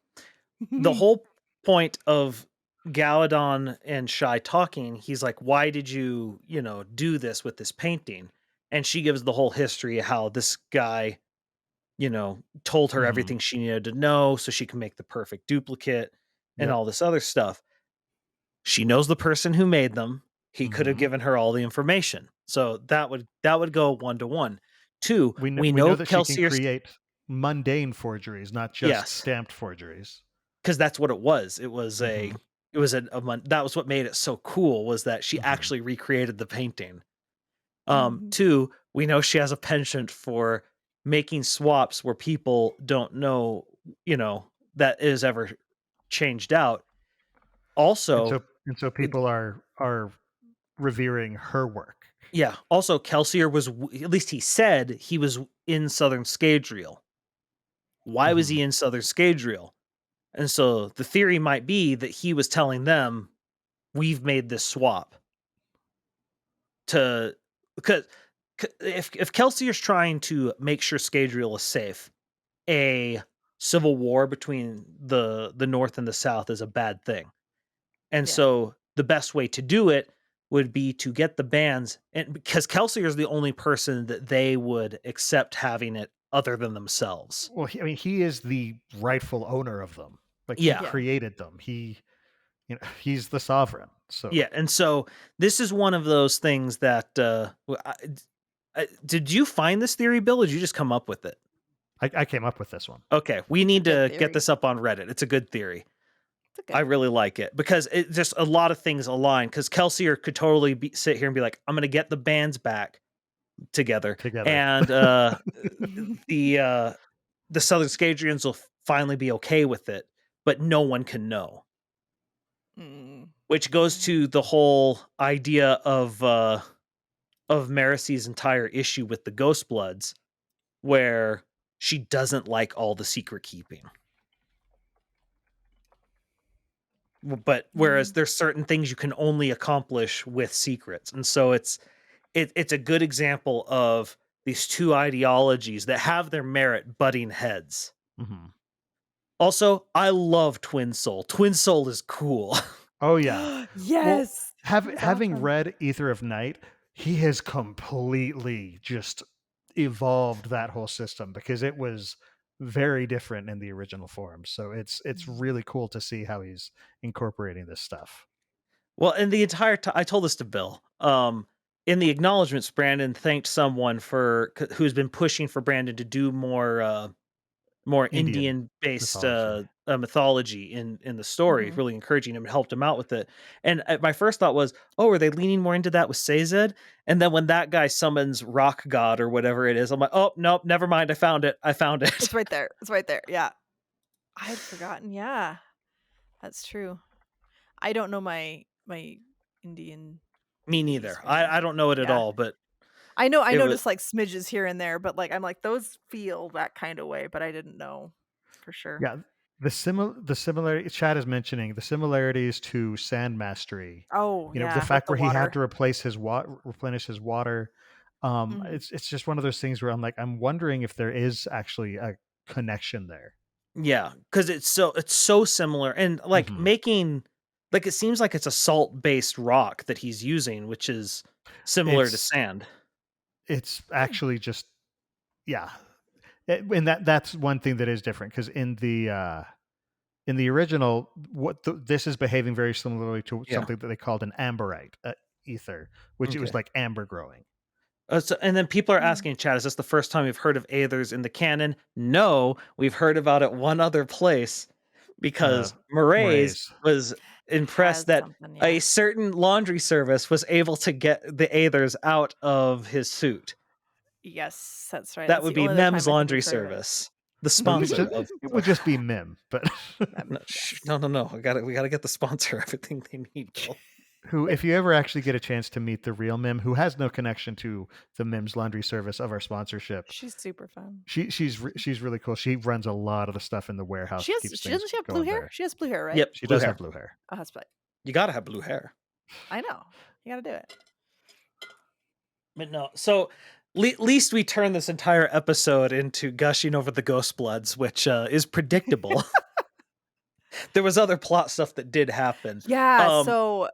The whole point of Galadon and Shy talking, he's like, why did you, do this with this painting? And she gives the whole history of how this guy, told her Mhm. everything she needed to know so she can make the perfect duplicate and Yep. all this other stuff. She knows the person who made them. He could have Mhm. given her all the information. So that would go 1-to-1. 2, We we know know that she can Kelsier's create mundane forgeries, not just yes, stamped forgeries. because that's what it was. It was Mhm. that was what made it so cool, was that she Mhm. actually recreated the painting. Mhm. 2, we know she has a penchant for making swaps where people don't know, that is ever changed out. Also, And so people are revering her work. yeah. Also, Kelsier was, at least he said, he was in Southern Scadrial. Why was Mhm. he in Southern Scadrial? And so the theory might be that he was telling them, we've made this swap to, because if Kelsier's trying to make sure Scadrial is safe, a civil war between the North and the South is a bad thing. And Yeah. so the best way to do it would be to get the bands, and because Kelsier is the only person that they would accept having it other than themselves. Well, he is the rightful owner of them. Like, he Yeah. created them. He's the sovereign. So Yeah. And so this is one of those things that, did you find this theory, Bill, or did you just come up with it? I came up with this one. Okay. We need good to theory. get this up on Reddit. It's a good theory. It's okay. I really like it because it just a lot of things align, because Kelsier could totally sit here and be like, I'm going to get the bands back together. And the Southern Scadrians will finally be okay with it, but no one can know. Mm. Which goes to the whole idea of Maricy's entire issue with the Ghost Bloods, where she doesn't like all the secret keeping. But whereas there's certain things you can only accomplish with secrets, and so it's a good example of these two ideologies that have their merit butting heads. Mhm. Also, I love Twin Soul. Twin Soul is cool. Oh yeah. Yes. Well, He was having awesome. read Ether of Night, he has completely just evolved that whole system, because it was very different in the original form. So it's really cool to see how he's incorporating this stuff. Well, in the entire time, I told this to Bill. In the acknowledgments, Brandon thanked someone who's been pushing for Brandon to do more more Indian Indian based mythology. mythology in the story, Mhm. really encouraging him and helped him out with it. And my first thought was, oh, are they leaning more into that with Sazed? And then when that guy summons Rock God or whatever it is, I'm like, oh nope, never mind. I found it. I found it. It's right there. It's right there. Yeah. I had forgotten. Yeah. That's true. I don't know my Indian Me deities neither. very well. I don't know it at Yeah. all, but I it was noticed like smidges here and there, but like I'm like those feel that kind of way, but I didn't know for sure. Yeah, the similarity Chad is mentioning the similarities to Sand Mastery. Oh, You know, the yeah, with fact the where he had water. to replace his water, replenish his water. Mhm. It's just one of those things where I'm wondering if there is actually a connection there. yeah, because it's so similar and like Hmm. making like it seems like it's a salt based rock that he's using, which is similar to It's sand. it's Hmm. actually just yeah, and that's one thing that is different because in the original, this is behaving very similarly to Yeah. something that they called an amberite ether, which it was Okay. like amber growing. And then people are Mm. asking, Chad, is this the first time we've heard of Aethers in the canon? No, we've heard about it one other place Uh, because Maraise Moraes. was impressed Has that something, a yeah. certain laundry service was able to get the Aethers out of his suit. Yes, that's right. That That's would the be only other Mem's time I think Laundry we've heard of it. Service, the It would be sponsor just of. it would just be Mim, but No, Yes. no. We gotta get the sponsor everything they need, Bill. who, if you ever actually get a chance to meet the real Mim, who has no connection to the Mim's laundry service of our sponsorship, She's super fun. she's really cool. She runs a lot of the stuff in the warehouse She that has keeps she things doesn't she have blue going hair? there. She has blue hair, right? Yep, She blue does have hair. blue hair. Oh, that's right. You gotta have blue hair. I know. You gotta do it. But no, so least we turn this entire episode into gushing over the Ghost Bloods, which is predictable. There was other plot stuff that did happen. Yeah, Um, so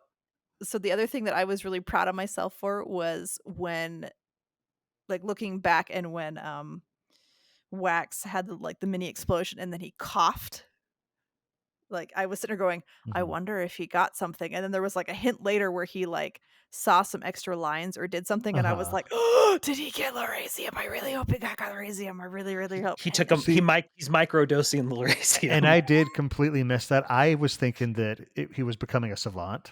the other thing that I was really proud of myself for was when like looking back and when Wax had the mini explosion and then he coughed. Like I was sitting there going, I Mhm. wonder if he got something. And then there was like a hint later where he like saw some extra lines or did something, and I was Uh-huh. like, oh, did he get Laurasium? I really hope he got Laurasium. I really, really hope. he And took then him. See, He's microdosing the and Laurasium. I did completely miss that. I was thinking that he was becoming a savant.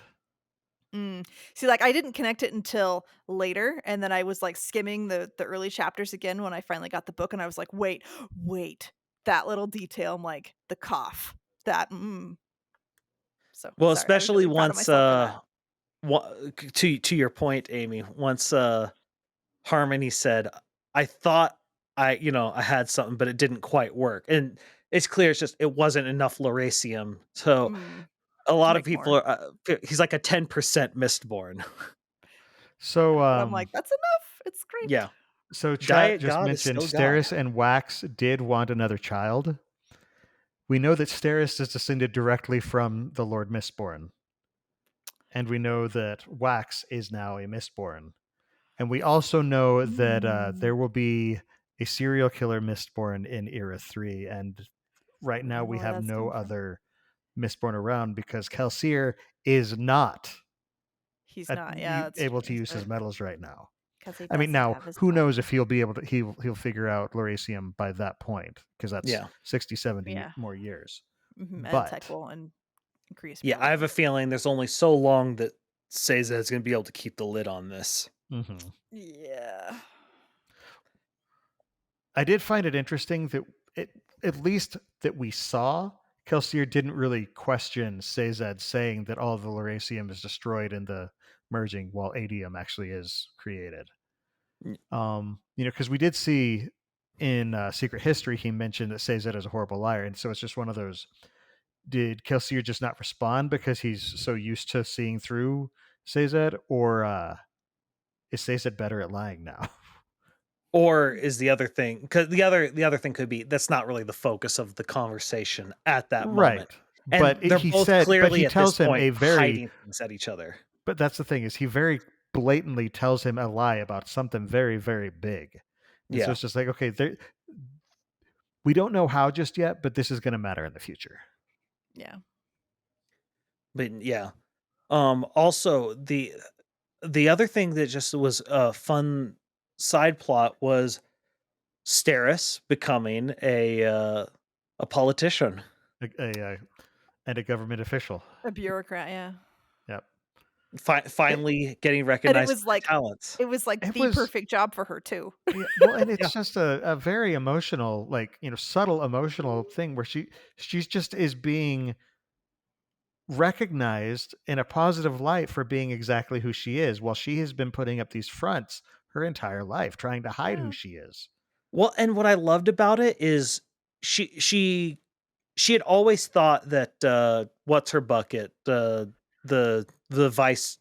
See, like I didn't connect it until later, and then I was like skimming the early chapters again when I finally got the book, and I was like, wait, that little detail. I'm like the cough. That So Well, sorry, I was especially really proud of once myself for that. to your point, Amy. Once Harmony said, "I thought I had something, but it didn't quite work," and it's clear it's just it wasn't enough Laurasium. So a To lot of make people more. are. He's like a 10% mistborn. So But I'm like, that's enough. It's great. Yeah, so chat Diet just God is mentioned still God. Steris and Wax did want another child. We know that Steris is descended directly from the Lord Mistborn, and we know that Wax is now a Mistborn. And we also know that Mm. there will be a serial killer Mistborn in Era 3. And right I now don't know we where have that's no coming from. other Mistborn around because Kelsier is not He's not. Yeah, that's able true. to His use his bird. metals right now. Because he I mean, doesn't now have his who knows body. if he'll be able to, he'll figure out Laurasium by that point because that's Yeah, 60, 70 Yeah. more years. And tech But will increase yeah. I have probably. a feeling there's only so long that Seiza is going to be able to keep the lid on this. mhm. Yeah. I did find it interesting that it, at least that we saw, Kelsier didn't really question Sazed saying that all the Laurasium is destroyed in the merging while Adium actually is created. Because we did see in Secret History, he mentioned that Sazed is a horrible liar. And so it's just one of those, did Kelsier just not respond because he's so used to seeing through Sazed, or is Sazed better at lying now? Or is the other thing because the other thing could be that's not really the focus of the conversation at that Right. moment. And they're both But clearly he at this tells him point a very, hiding things at each other. but that's the thing, is he very blatantly tells him a lie about something very, very big. And so Yeah. it's just like, okay, we don't know how just yet, but this is going to matter in the future. Yeah. But yeah. Also the other thing that just was a fun side plot was Steris becoming a politician. And a government official. A bureaucrat, yeah. Yep. Finally getting And recognized for her talents. it was like It the was perfect job for her too. yeah, well, and Yeah. it's just a very emotional, like, subtle emotional thing where she's just is being recognized in a positive light for being exactly who she is, while she has been putting up these fronts her entire life, trying to hide who Yeah. she is. Well, and what I loved about it is she had always thought that what's her bucket, the vice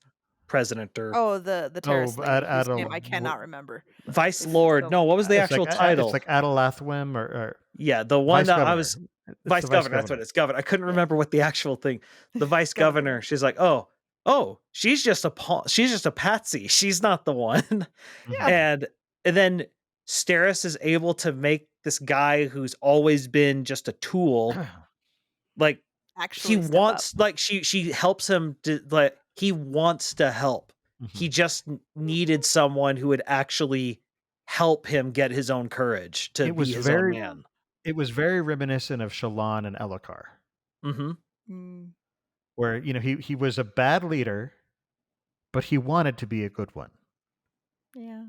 president or Oh, the Oh, terrorist lady whose name I Adel, cannot remember. vice It's lord. so No, what was the it's like actual title? Adelathwim or Yeah, the one vice that I governor. was It's vice the vice governor. That's what governor. it's governor. I couldn't Yeah. remember what the actual thing. The vice Governor. governor. She's like, oh, she's just a she's just a patsy. She's not the one. Mhm. and then Steris is able to make this guy who's always been just a tool, like he Actually step up. wants, like she helps him to, like, he wants to help. He Mhm. just needed someone who would actually help him get his own courage to It be was his own very man. it was very reminiscent of Shallan and Elhokar, Mm-hmm. Mm, where he was a bad leader, but he wanted to be a good one. yeah.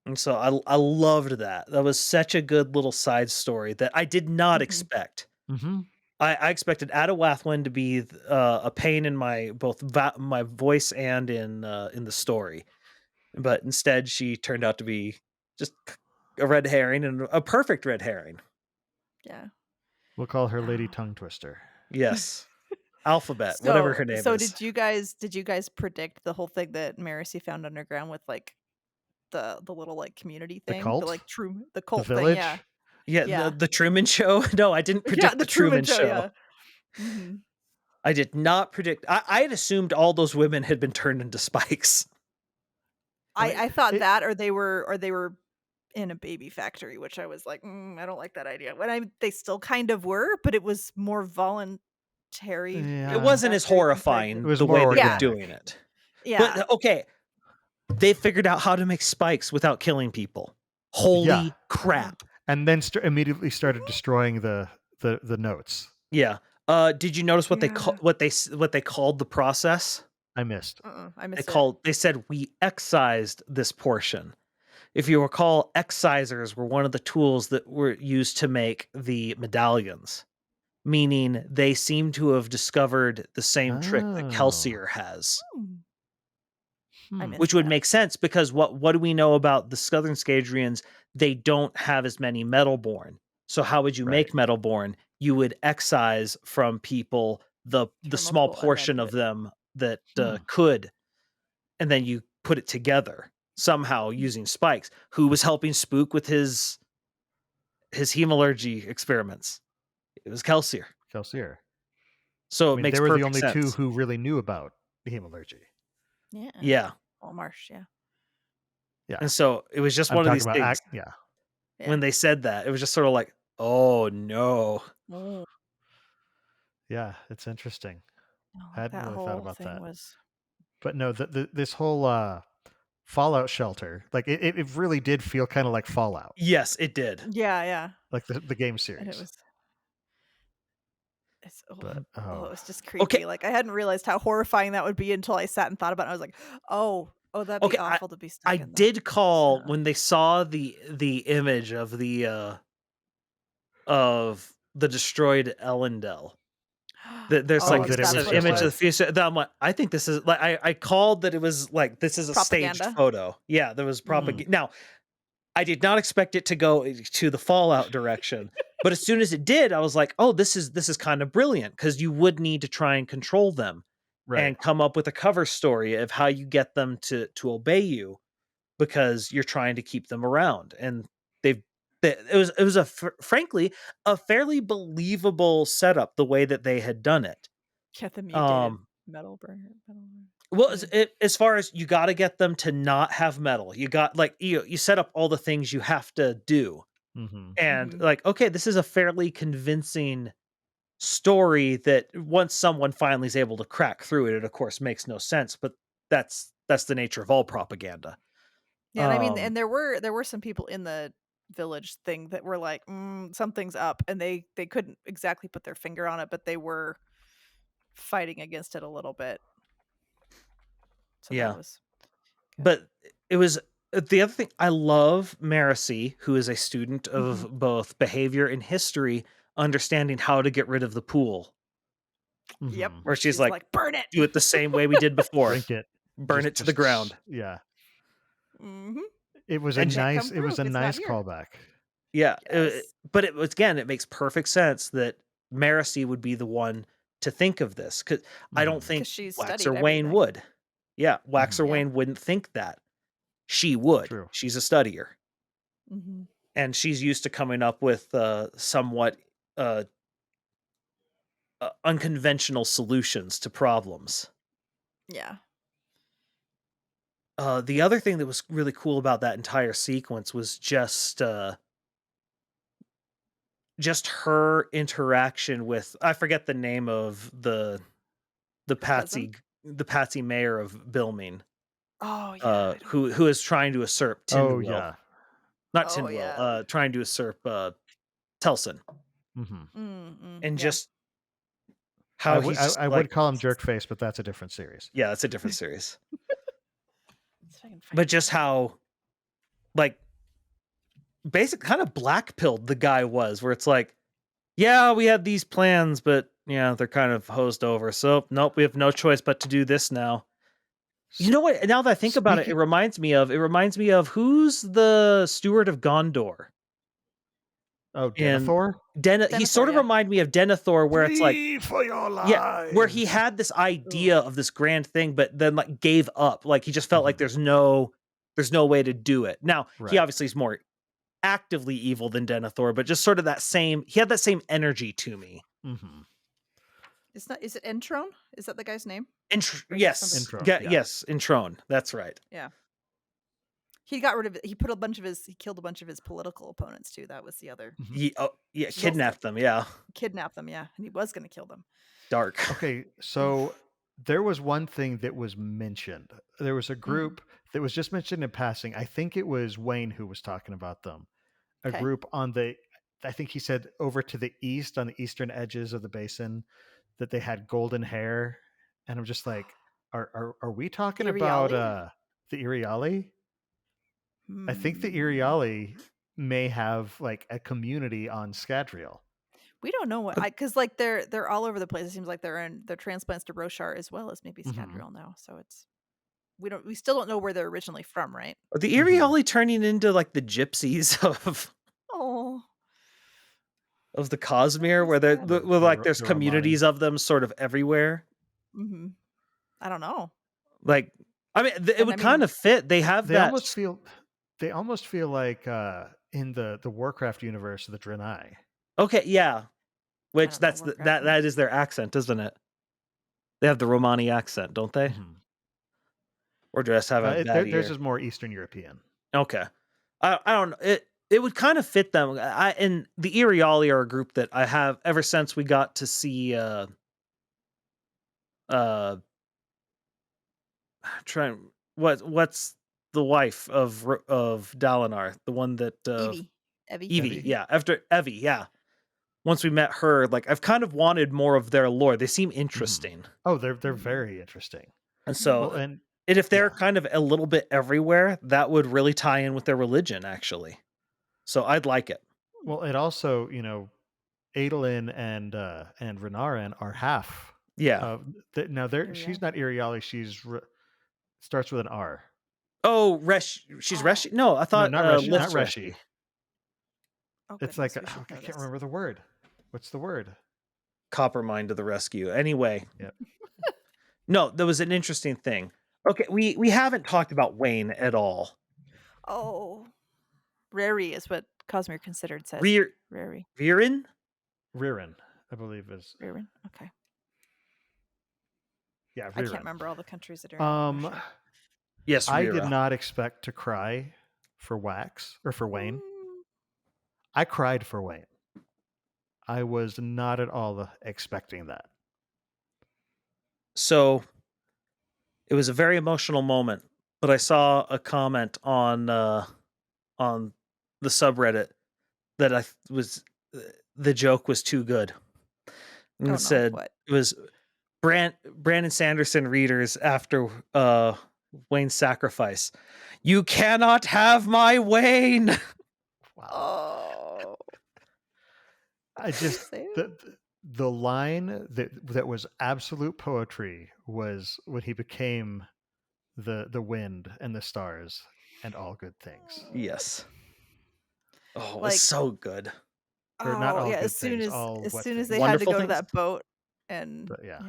And so I loved that. That was such a good little side story that I did not Mhm. expect. Mm-hmm. I expected Ada Wathwin to be a pain in my both my voice and in the story, but instead she turned out to be just a red herring, and a perfect red herring. Yeah. We'll call her Lady Ah. Tongue Twister. Yes, Alphabet, whatever So her name so is. did you guys predict the whole thing that Marcy found underground with like the little like community The thing? The cult? like the The cult thing, yeah. village? Yeah, Yeah. the Truman Show. No, I didn't Yeah, predict the the Truman Truman Show, Show. yeah. Mhm. I did not predict. I had assumed all those women had been turned into spikes. I thought It, that or they were in a baby factory, which I was like, I don't like that idea. They still kind of were, but it was more voluntary Yeah. It baby wasn't as factory compared it horrifying to was the more way they were Yeah. organic. doing it. Yeah. But okay, they figured out how to make spikes without killing people. Yeah. Holy crap. And then immediately started destroying the notes. Yeah. Did you notice what they Yeah. what they called the process? I missed. I missed it. They said we excised this portion. If you recall, excisers were one of the tools that were used to make the medallions, meaning they seem to have discovered the same trick that Oh. Kelsier has. Hmm. I missed Which would that. make sense because what do we know about the Southern Scadrians? They don't have as many Metalborn. So how would you Right. make Metalborn? You would excise from people the small multiple portion of unedited. them that could, and then you put it together somehow using spikes. Who was helping Spook with his hemalurgy experiments? It was Kelsier. Kelsier. So I it mean, makes they were the perfect only sense. two who really knew about hemalurgy. Yeah. Yeah. Well, Marsh, yeah. Yeah. And so it was just I'm one of talking these about things. Yeah. When they said that, it was just sort of like, oh no. Oh, Yeah, it's interesting. no, I hadn't that really thought whole about thing that. was But no, this whole Fallout shelter, like it really did feel kind of like Fallout, Yes, it did. yeah. like the game And series. it was But it was just Okay. creepy. Like I hadn't realized how horrifying that would be until I sat and thought about it. I was like, oh, that'd be Okay, awful to be stuck I in that. did call So- when they saw the image of the destroyed Ellendel. There's Oh, like that it that's was an what it image of the was. future. That I'm like, I think this is like I called that it was like this is a staged Propaganda? photo. Yeah, there was propaganda. Now, I did not expect it to go to the Fallout direction, but as soon as it did, I was like, oh, this is kind of brilliant because you would need to try and control them right. and come up with a cover story of how you get them to obey you because you're trying to keep them around. And it was frankly a fairly believable setup the way that they had done it. Get the mutated metal burner. Well, as far as you got to get them to not have metal, you got like you set up all the things you have to do, and like, okay, this is a fairly convincing story that once someone finally is able to crack through it, it of course makes no sense, but that's the nature of all propaganda. Yeah, and I mean, and there were some people in the village thing that were like, something's up, and they couldn't exactly put their finger on it, but they were fighting against it a little bit. So Yeah. that was good. But it was the other thing. I love Marcy, who is a student of both behavior and history, understanding how to get rid of the pool. Yep. Mhm. Where she's like, burn it. do it the same way we did before. Drink it. Burn it to the ground. Yeah. Mm-hmm. It was And a Can't nice come it was a through, it's not nice here. callback. Yeah. Yes. But it was, again, it makes perfect sense that Marcy would be the one to think of this. Because I don't Mhm. think 'Cause she's Wax studied or Wayne everything. would. Yeah. Wax or Mhm. Yeah. Wayne wouldn't think that. She would. True. She's a studier. Mm-hmm. And she's used to coming up with somewhat unconventional solutions to problems. Yeah. The other thing that was really cool about that entire sequence was just her interaction with, I forget the name of the Patsy mayor of Bilming, Oh yeah. who is trying to usurp Oh Tindwell. yeah. Not Oh, Tindwell, yeah. trying to usurp Telson. Mhm. And Yeah. just how he's just I like, would call him Jerkface, but that's a different series. yeah, it's a different series. Let's see if I can find But it. just how, like, basic kind of black-pilled the guy was, where it's like, yeah, we had these plans, but yeah, they're kind of hosed over. So nope, we have no choice but to do this now. You know what? Now that I think about it, it reminds me of who's the steward of Gondor? Oh, And Denethor? he sort of yeah. reminded me of Denethor, where it's like, Flee for your lives. yeah, where he had this idea of this grand thing, but then like gave up. Like he just felt like there's no way to do it. Now he Right. obviously is more actively evil than Denethor, but just sort of he had that same energy to me. Mhm. Is it Entrone? Is that the guy's name? Yes, Entrone, yeah. yes, Entrone. That's right. Yeah. He got rid of it. He killed a bunch of his political opponents too. That was the other. Yeah, kidnapped them. Yeah, Kidnapped them, yeah. And he was going to kill them. dark. Okay, so there was one thing that was mentioned. There was a group that was just mentioned in passing. I think it was Wayne who was talking about them. A Okay. group on I think he said over to the east, on the eastern edges of the basin, that they had golden hair. And I'm just like, are we talking about the Iriali? I think the Iriali may have like a community on Scadrial. We don't know what because like they're all over the place. It seems like they're transplants to Roshar as well as maybe Scadrial now. So it's we still don't know where they're originally from, right? Are the Iriali turning into like the gypsies of the Cosmere, where there's communities of them sort of everywhere? Mm-hmm. I don't know. Like, I mean, it would kind of fit. They have they that. almost feel like in the Warcraft universe, the Draenei. Okay, yeah. Which that is their accent, isn't it? They have the Romani accent, don't they? Or do I just have a bad ear? Theirs is more Eastern European. Okay, I don't know. It would kind of fit them. And the Iriali are a group that I have ever since we got to see. What's the wife of Dalinar, the one that Evie, yeah, after Evie, yeah. Once we met her, like I've kind of wanted more of their lore. They seem interesting. Oh, they're very interesting. And so, and if they're kind of a little bit everywhere, that would really tie in with their religion, actually. So I'd like it. Well, it also, Adolin and Renarin are half. Yeah. Now she's not Iriali. She's starts with an R. Oh, she's Reshi. No, I thought not Reshi. Not Reshi. Oh, it's like I can't remember the word. What's the word? Coppermine to the rescue. Anyway. Yep. No, that was an interesting thing. Okay, we haven't talked about Wayne at all. Oh, Rary is what Cosmere considered says. Rary. Viren, I believe is Viren. Okay. Yeah, I can't remember all the countries that are. Yes, I did not expect to cry for Wax or for Wayne. I cried for Wayne. I was not at all expecting that. So it was a very emotional moment, but I saw a comment on the subreddit that the joke was too good. And Oh, it no, said what? it was Brandon Sanderson readers after Wayne's sacrifice. You cannot have my Wayne. Wow. Oh. I just Say it. the line that was absolute poetry was when he became the wind and the stars and all good things. Yes. Oh, it was Like, so good. Or not oh all yeah, good things, all as what soon as things. they had to Wonderful go to things. that boat and But yeah.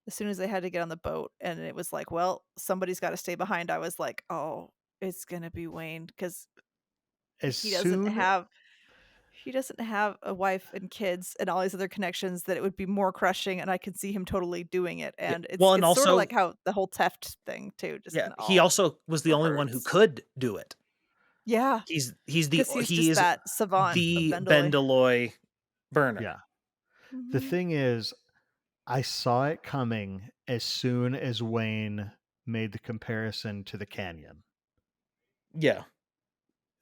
as soon as they had to get on the boat and it was like, well, somebody's got to stay behind, I was like, oh, it's gonna be Wayne because As he doesn't soon have he doesn't have a wife and kids and all these other connections that it would be more crushing, and I can see him totally doing it. Yeah. And Well, and it's sort of also, like how the whole theft thing too, just yeah, in he all also was the only one who regards. could do it. Yeah, He's because he's he just is that savant of the Bendeloy. Bendeloy burner. yeah. The Mhm. thing is, I saw it coming as soon as Wayne made the comparison to the canyon. Yeah.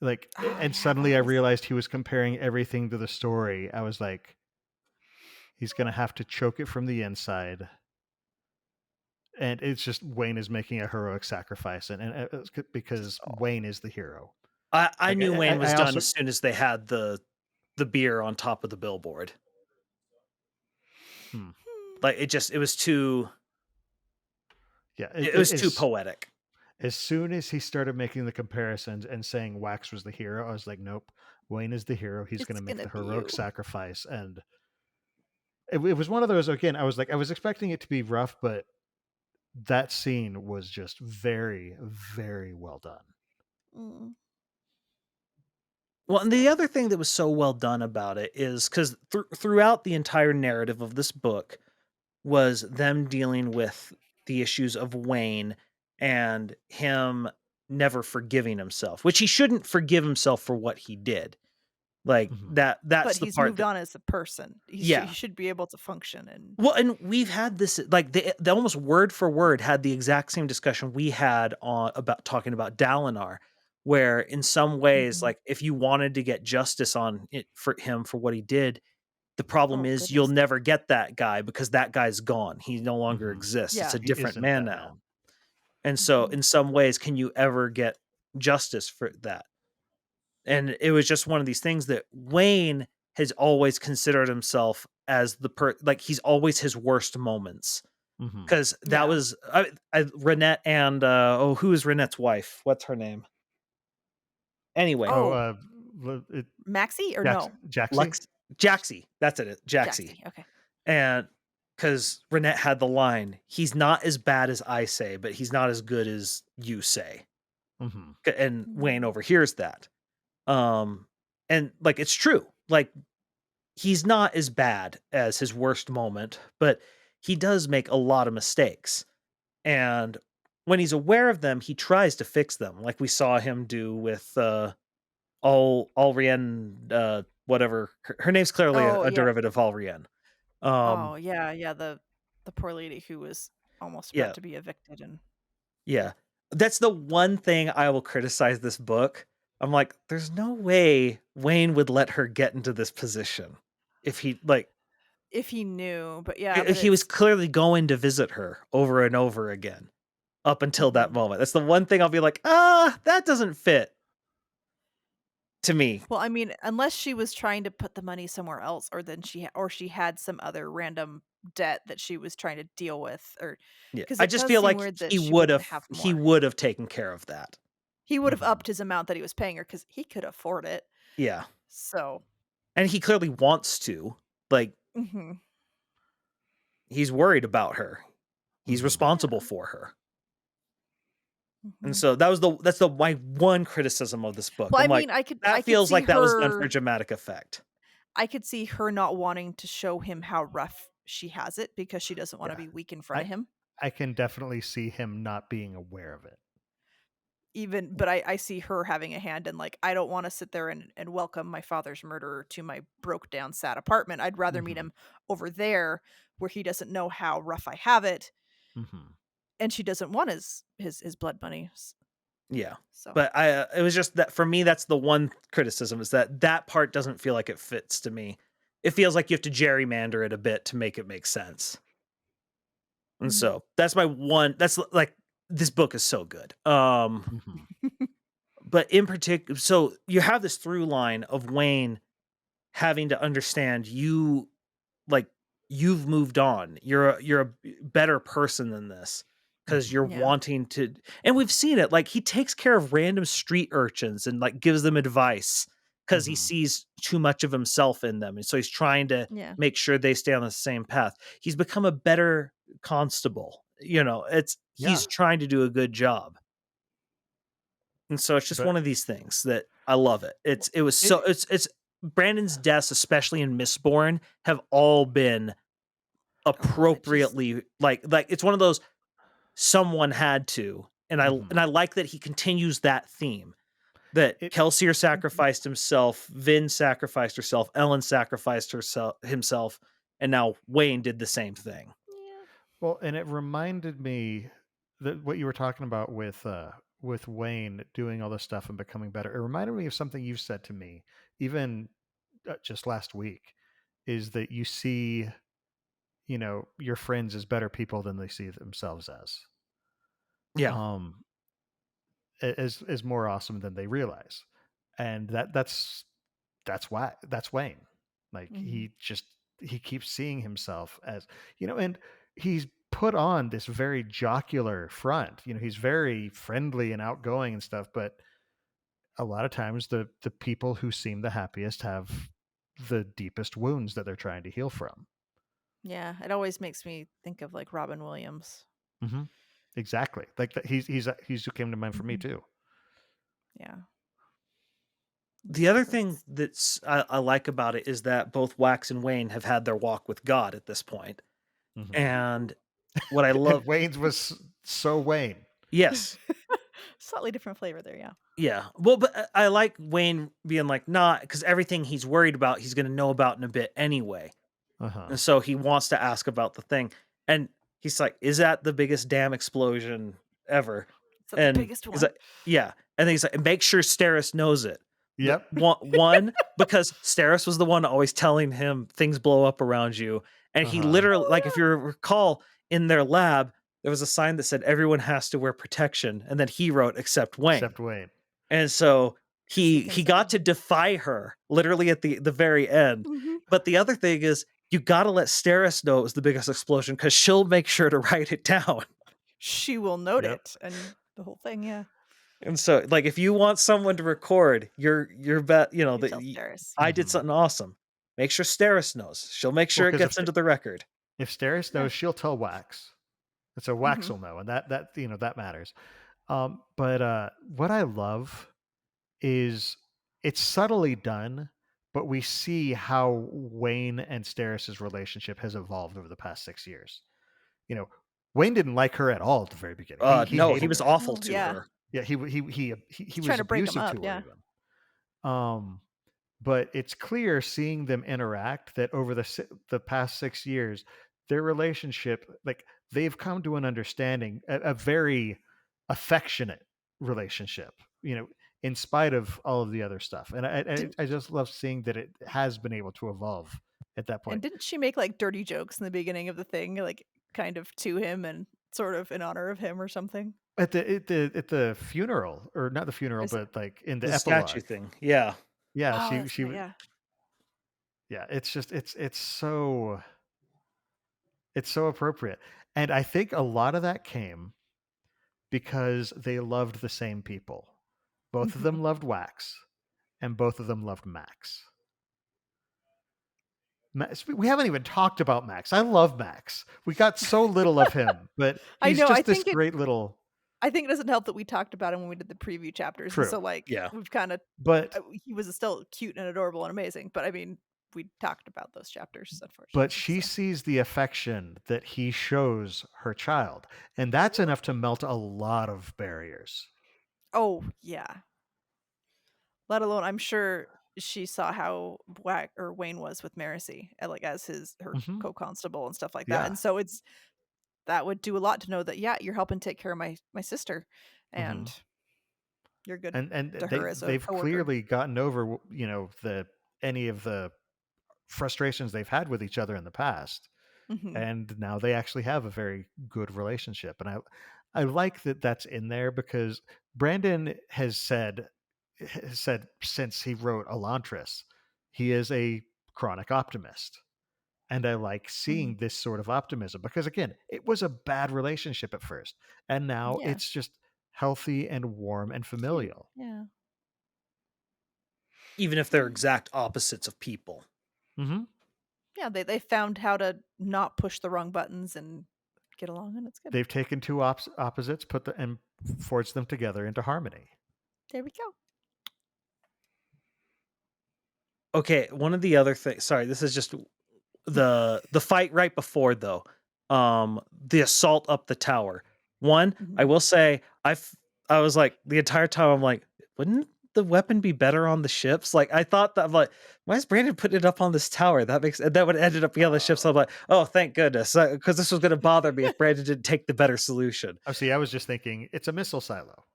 Like, Oh, and yeah, suddenly I that was realized he was comparing everything to the story. I was like, he's going to have to choke it from the inside. And it's just Wayne is making a heroic sacrifice, and it's because so Wayne is the hero. I Like, knew Wayne was I done also, as soon as they had the beer on top of the billboard. hmm, Like it was too yeah, it was too poetic. as soon as he started making the comparisons and saying Wax was the hero, I was like, nope, Wayne is the hero. He's going it's to make gonna the be heroic you. sacrifice, and it was one of those. Again, I was expecting it to be rough, but that scene was just very, very well done. Mm. Well, and the other thing that was so well done about it is because throughout the entire narrative of this book was them dealing with the issues of Wayne and him never forgiving himself, which he shouldn't forgive himself for what he did. Like Mhm. But that's the he's part moved that on as a person. He yeah. should be able to function and Well, and we've had this like they almost word for word had the exact same discussion we had on about talking about Dalinar, where in some ways, Mhm. like if you wanted to get justice on it for him for what he did, the problem Oh is you'll goodness. never get that guy because that guy's gone. He no longer Mhm. exists. It's Yeah. a He different isn't man that now. man. And so Mhm. in some ways, can you ever get justice for that? And it was just one of these things that Wayne has always considered himself as like he's always his worst moments. Mhm. Because that Yeah. was Renette and who is Renette's wife? What's her name? Anyway, Oh, Oh, Maxie or no? Jaxie? Lux Jaxie. That's it. Jaxie. Jaxie. Okay. And because Renette had the line, he's not as bad as I say, but he's not as good as you say. Mhm. And Wayne Mm. overhears that. And like it's true. Like he's not as bad as his worst moment, but he does make a lot of mistakes. And when he's aware of them, he tries to fix them, like we saw him do with Alrienne, whatever. Her name's clearly Oh a yeah. derivative of Alrienne. Oh yeah. Yeah. The poor lady who was almost about Yeah, to be evicted and yeah. That's the one thing I will criticize this book. I'm like, there's no way Wayne would let her get into this position if he like if he knew, but yeah, but he was it's clearly going to visit her over and over again up until that mhm. moment. That's the one thing I'll be like, that doesn't fit to me. Well, I mean, unless she was trying to put the money somewhere else, or then or she had some other random debt that she was trying to deal with, or Yeah, because I it just does feel seem like weird that she wouldn't have more. he would have taken care of that. He would have Mhm. upped his amount that he was paying her because he could afford it. Yeah, So, and he clearly wants to. Like mhm, he's worried about her. He's Mhm. responsible yeah, for her. And mhm. so that's the my one criticism of this book. Well, I I'm like, mean, I that could feels see like that was done for her. dramatic effect. I could see her not wanting to show him how rough she has it because she doesn't want to Yeah. be weak in front I of him. I can definitely see him not being aware of it. Even but I see her having a hand in like I don't want to sit there and welcome my father's murderer to my broke down sad apartment. I'd rather meet Mhm. him over there where he doesn't know how rough I have it Mhm. and she doesn't want his blood money. Yeah. So But it was just that for me, that's the one criticism is that part doesn't feel like it fits to me. It feels like you have to gerrymander it a bit to make it make sense. And Mhm. so that's my one. That's like this book is so good. Mhm. But in particular, so you have this through line of Wayne having to understand you, like you've moved on. You're a better person than this because Mhm. you're Yeah. wanting to, and we've seen it. Like he takes care of random street urchins and like gives them advice because he Mhm. sees too much of himself in them, and so he's trying to Yeah. make sure they stay on the same path. He's become a better constable. It's Yeah. he's trying to do a good job. And so it's just But one of these things that I love it. It was so it it's Brandon's deaths, especially in Mistborn, have all been Oh, it just appropriately like it's one of those someone had to. And mhm. I like that he continues that theme. That It Kelsier Mhm. sacrificed himself, Vin sacrificed herself, Ellen sacrificed herself himself, and now Wayne did the same thing. Yeah. Well, and it reminded me that what you were talking about with Wayne doing all this stuff and becoming better. It reminded me of something you've said to me, even just last week, is that you see, your friends as better people than they see themselves as, Yeah. um, as more awesome than they realize, and that's why that's Wayne. Like Mhm. he keeps seeing himself as, and he's put on this very jocular front. He's very friendly and outgoing and stuff, but a lot of times the people who seem the happiest have the deepest wounds that they're trying to heal from. Yeah. It always makes me think of like Robin Williams. Hmm. Exactly. Like that he's who came to mind for me Mhm. too. Yeah. The other thing That's I like about it is that both Wax and Wayne have had their walk with God at this point. Hmm. And what I love, And Wayne's was so Wayne. yes, slightly different flavor there. Yeah. yeah. Well, but I like Wayne being like, not because everything he's worried about, he's going to know about in a bit anyway. Uh-huh. And so he wants to ask about the thing. And he's like, is that the biggest dam explosion ever? Is that the And biggest he's one? like, yeah. And then he's like, make sure Steris knows it. The Yep. one because Steris was the one always telling him things blow up around you. And he Uh-huh. literally, like, if Oh you recall in their lab, there was a sign that said everyone has to wear protection. And then he wrote, except Wayne. Except Wayne. And so because he he thinks got everyone. to defy her literally at the very end. Mhm. But the other thing is you got to let Steris know it was the biggest explosion because she'll make sure to write it down. She will note Yep. it and the whole thing. Yeah. And so, like, if you want someone to record your bet, You that tell Steris. I did Mhm. something awesome. Make sure Steris knows. She'll make Well, sure it because gets into the record. if Steris Yeah. knows, she'll tell Wax, and so Wax Mhm. will know, and that matters. But what I love is it's subtly done, but we see how Wayne and Steris's relationship has evolved over the past 6 years. You know, Wayne didn't like her at all at the very beginning. He No, he hated was her. awful Oh to yeah. her. Yeah, he He's was trying to break him abusive up. to her Yeah. even. Um, but it's clear seeing them interact that over the past 6 years, their relationship, like they've come to an understanding, a very affectionate relationship. In spite of all of the other stuff, and Didn't I just love seeing that it has been able to evolve at that and point. didn't she make like dirty jokes in the beginning of the thing, like kind of to him and sort of in honor of him or something? At the funeral, or not the funeral, Is it? but like in the The statue epilogue. thing. Yeah. Yeah, Oh, she that's she right. Yeah. yeah, it's so appropriate. And I think a lot of that came because they loved the same people. Both of Mhm. them loved Wax, and both of them loved Max. We haven't even talked about Max. I love Max. We got so little of him, but I he's know. just this great little I think it doesn't help that we talked about him when we did the preview chapters, and true. so like Yeah. we've kind of But he was still cute and adorable and amazing, but I mean we talked about those chapters but unfortunately. she So sees the affection that he shows her child, and that's enough to melt a lot of barriers. oh yeah, let alone I'm sure she saw how Whack or Wayne was with Marcy, like as her Hmm. co-constable and stuff like that, Yeah. and so that would do a lot to know that yeah you're helping take care of my sister, Hmm. and You're good and to her as a they've coworker. clearly gotten over any of the frustrations they've had with each other in the past, and now they actually have a very good relationship. And I like that that's in there, because Brandon has said since he wrote Elantris, he is a chronic optimist. And I like seeing this sort of optimism, because again, it was a bad relationship at first, and now Yeah. it's just healthy and warm and familial. Yeah. Even if they're exact opposites of people. Mm-hmm. Yeah, they found how to not push the wrong buttons and get along, and it's good. They've taken two opposites, and forged them together into harmony. There we go. Okay, one of the other things. Sorry, this is just the fight right before though. The assault up the tower. One, I will say, I was like the entire time I'm like, wouldn't the weapon be better on the ships? Like I thought that, I'm like, why is Brandon putting it up on this tower? That would ended up being on the ships. So I'm like, oh, thank goodness, because this was going to bother me if Brandon didn't take the better solution. Oh, see, I was just thinking it's a missile silo.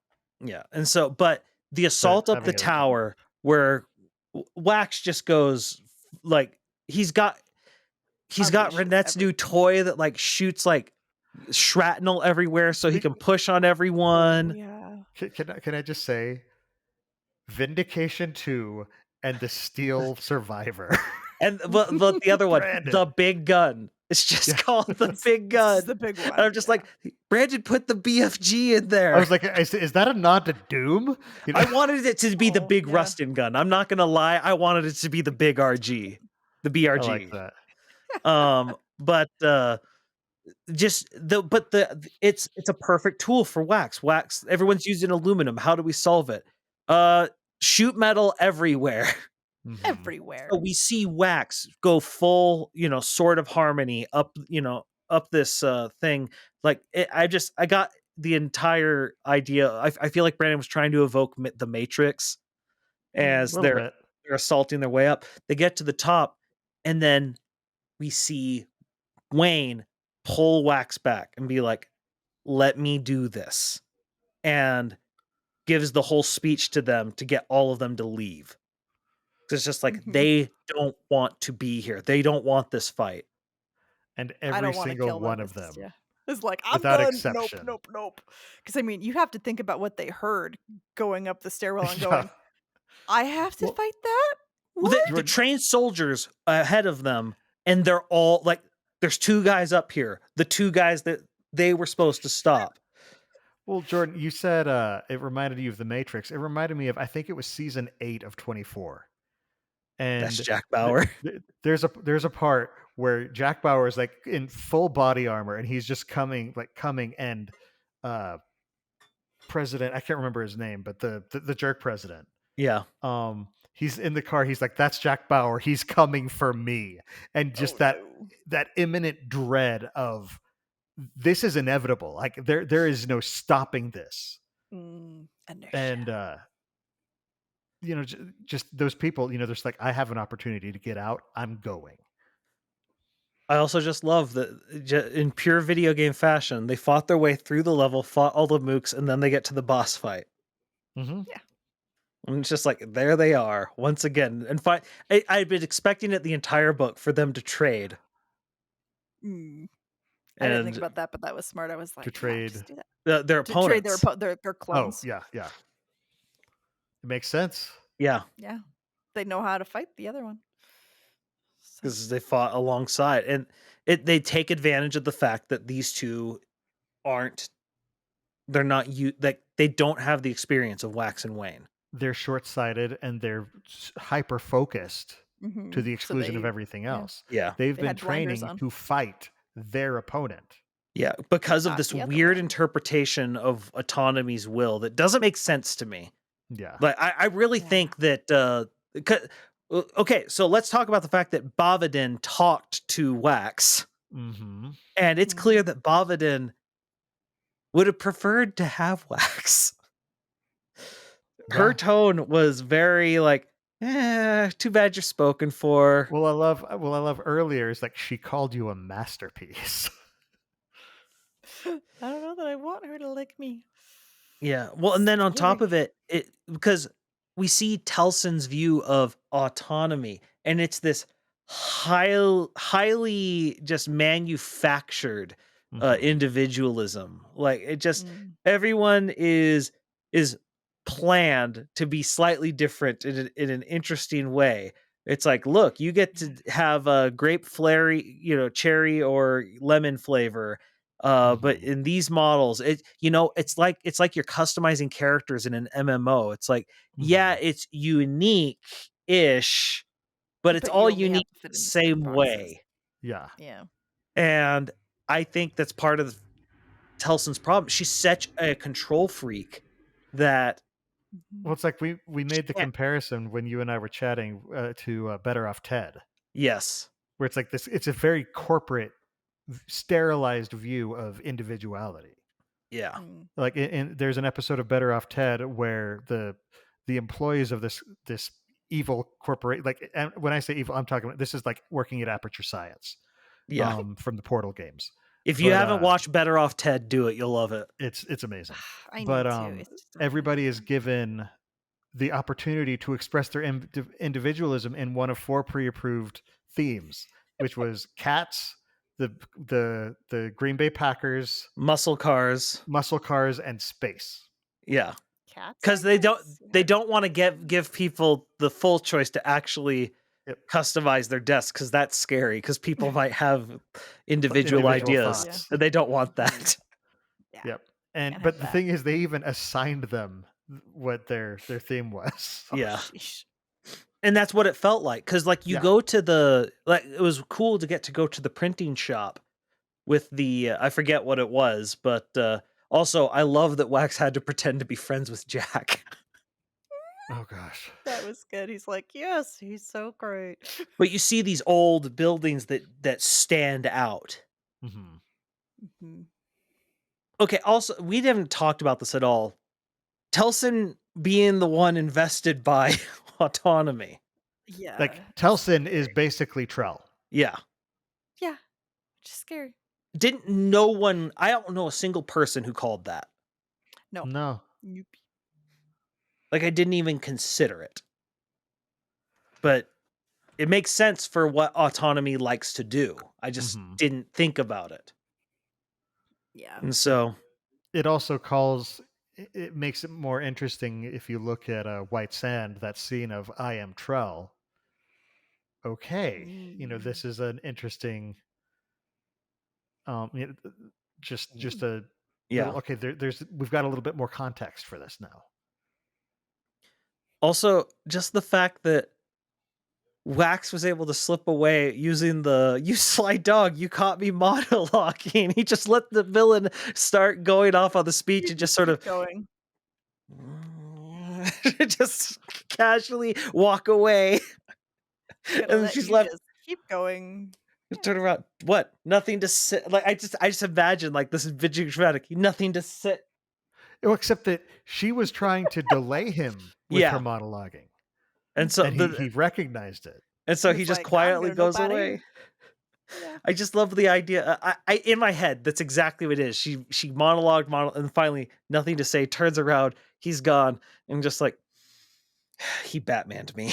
Yeah, and so, but the assault up the tower where Wax just goes like he's got Renette's new toy that like shoots like shrapnel everywhere, so he can push on everyone. Yeah. Can I just say, Vindication 2 and the Steel Survivor. And but the other one, Brandon. the big gun. It's just called the big gun. This is the big one. And I'm just like, Brandon put the BFG in there. I was like, is that a nod to Doom? You know? I wanted it to be the big Rustin gun. I'm not gonna lie, I wanted it to be the big RG, the BRG. I like that. But it's a perfect tool for Wax. Everyone's using aluminum. How do we solve it? Shoot metal everywhere. Mm-hmm. Everywhere. So we see Wax go full, Sword of Harmony up, up this thing. Like I got the entire idea. I feel like Brandon was trying to evoke the Matrix as they're assaulting their way up. They get to the top, and then we see Wayne pull Wax back and be like, let me do this, and gives the whole speech to them to get all of them to leave. It's just like they don't want to be here. They don't want this fight. And every single one of them. Yeah. It's like, I'm without done. exception. Nope. Because I mean, you have to think about what they heard going up the stairwell and going, I have to fight that? What? The trained soldiers ahead of them, and they're all like, there's two guys up here, the two guys that they were supposed to stop. Well, Jordan, you said it reminded you of the Matrix. It reminded me of, I think it was season 8 of 24. And that's Jack Bauer. There's a part where Jack Bauer is like in full body armor, and he's just coming, and president, I can't remember his name, but the jerk president. Yeah. He's in the car. He's like, that's Jack Bauer. He's coming for me. And just that imminent dread of, this is inevitable. Like there is no stopping this. And just those people, there's like, I have an opportunity to get out. I'm going. I also just love that in pure video game fashion, they fought their way through the level, fought all the mooks, and then they get to the boss fight. Mm-hmm. Yeah. And it's just like, there they are once again. And I'd been expecting it the entire book for them to trade. I didn't think about that, but that was smart. I was like, to trade just do that. Their opponents. To trade their clones. Oh, yeah. It makes sense. Yeah. Yeah. They know how to fight the other one. Because they fought alongside. And they take advantage of the fact that these two they don't have the experience of Wax and Wayne. They're short-sighted, and they're hyper-focused to the exclusion of everything else. Yeah. They've been training to fight their opponent. Yeah, because of this weird interpretation of autonomy's will that doesn't make sense to me. Yeah. Like I really think that okay, so let's talk about the fact that Bavadin talked to Wax. Mm-hmm. And it's clear that Bavadin would have preferred to have Wax. Her tone was very like, too bad you're spoken for. Well, I love earlier is like, she called you a masterpiece. I don't know that I want her to lick me. Yeah. Well, and then on top of Scary. it because we see Telson's view of autonomy, and it's this highly just manufactured Mhm. individualism. Like it just Mm. everyone is planned to be slightly different in an interesting way. It's like, look, you get to have a grape flurry, cherry or lemon flavor, but Mhm. in these models, it's like you're customizing characters in an MMO. It's like, yeah, Mhm. it's unique-ish, but it's But all you only have unique to fit the into certain same boxes. way. Yeah. Yeah. And I think that's part of Telson's problem. She's such a control freak that Well, it's like we she made the can't. comparison when you and I were chatting to Better Off Ted, Yes. where it's like this. It's a very corporate, sterilized view of individuality. Yeah. Mm. Like there's an episode of Better Off Ted where the employees of this evil corporate, like, and when I say evil, I'm talking about this is like working at Aperture Science, Yeah. from the Portal games. If you But haven't watched Better Off Ted, do it. You'll love it. it's amazing. I But need to. It's just on my everybody is list. given the opportunity to express their individualism in one of 4 pre-approved themes, which was cats, the Green Bay Packers, Muscle cars. muscle cars, and space. Yeah. Cats, Because I they guess. don't want to give people the full choice to actually Yep. customize their desk, because that's scary, because people might have individual Individual ideas Yeah. thoughts. and they don't want that. Yeah. Yep. Can't And have but the that. thing is, they even assigned them what their theme was. Oh, Yeah. sheesh. And that's what it felt like, because like you Yeah. go to the, like, it was cool to go to the printing shop with the I forget what it was, but also I love that Wax had to pretend to be friends with Jack. Oh gosh. That was good. He's like, yes, he's so great. But you see these old buildings that stand out. Hmm. Mhm. Okay, also, we haven't talked about this at all. Telson being the one invested by autonomy. Yeah. Like it's Telson is scary. basically Trell. Yeah. Yeah. Just scary. Didn't no one, I don't know a single person who called that. No. No. Nope. Like, I didn't even consider it. But it makes sense for what autonomy likes to do. I just Mhm. didn't think about it. Yeah. And so, It also it makes it more interesting if you look at White Sand, that scene of I am Trell. Okay, Mm. this is an interesting, um, you know, just a yeah. little. Okay, we've got a little bit more context for this now. Also, just the fact that Wax was able to slip away using the "you sly dog, you caught me" monologuing. He just let the villain start going off on the speech You and just just sort keep of going. just casually walk away. Gonna And let she's you left, just keep going. turn around. What? Nothing to sit. Like, I just imagine like this video dramatic. Nothing to sit. Oh, except that she was trying to delay him with her Yeah. monologuing, And so and he recognized it. he It's just like, I'm quietly gonna nope goes out of here. away. Yeah. I just love the idea. I in my head, that's exactly what it is. She monologued, and finally, nothing to say. Turns around, he's gone, and just like, he Batmaned me.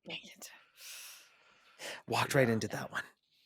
Dang it. Walked right Yeah. into that one.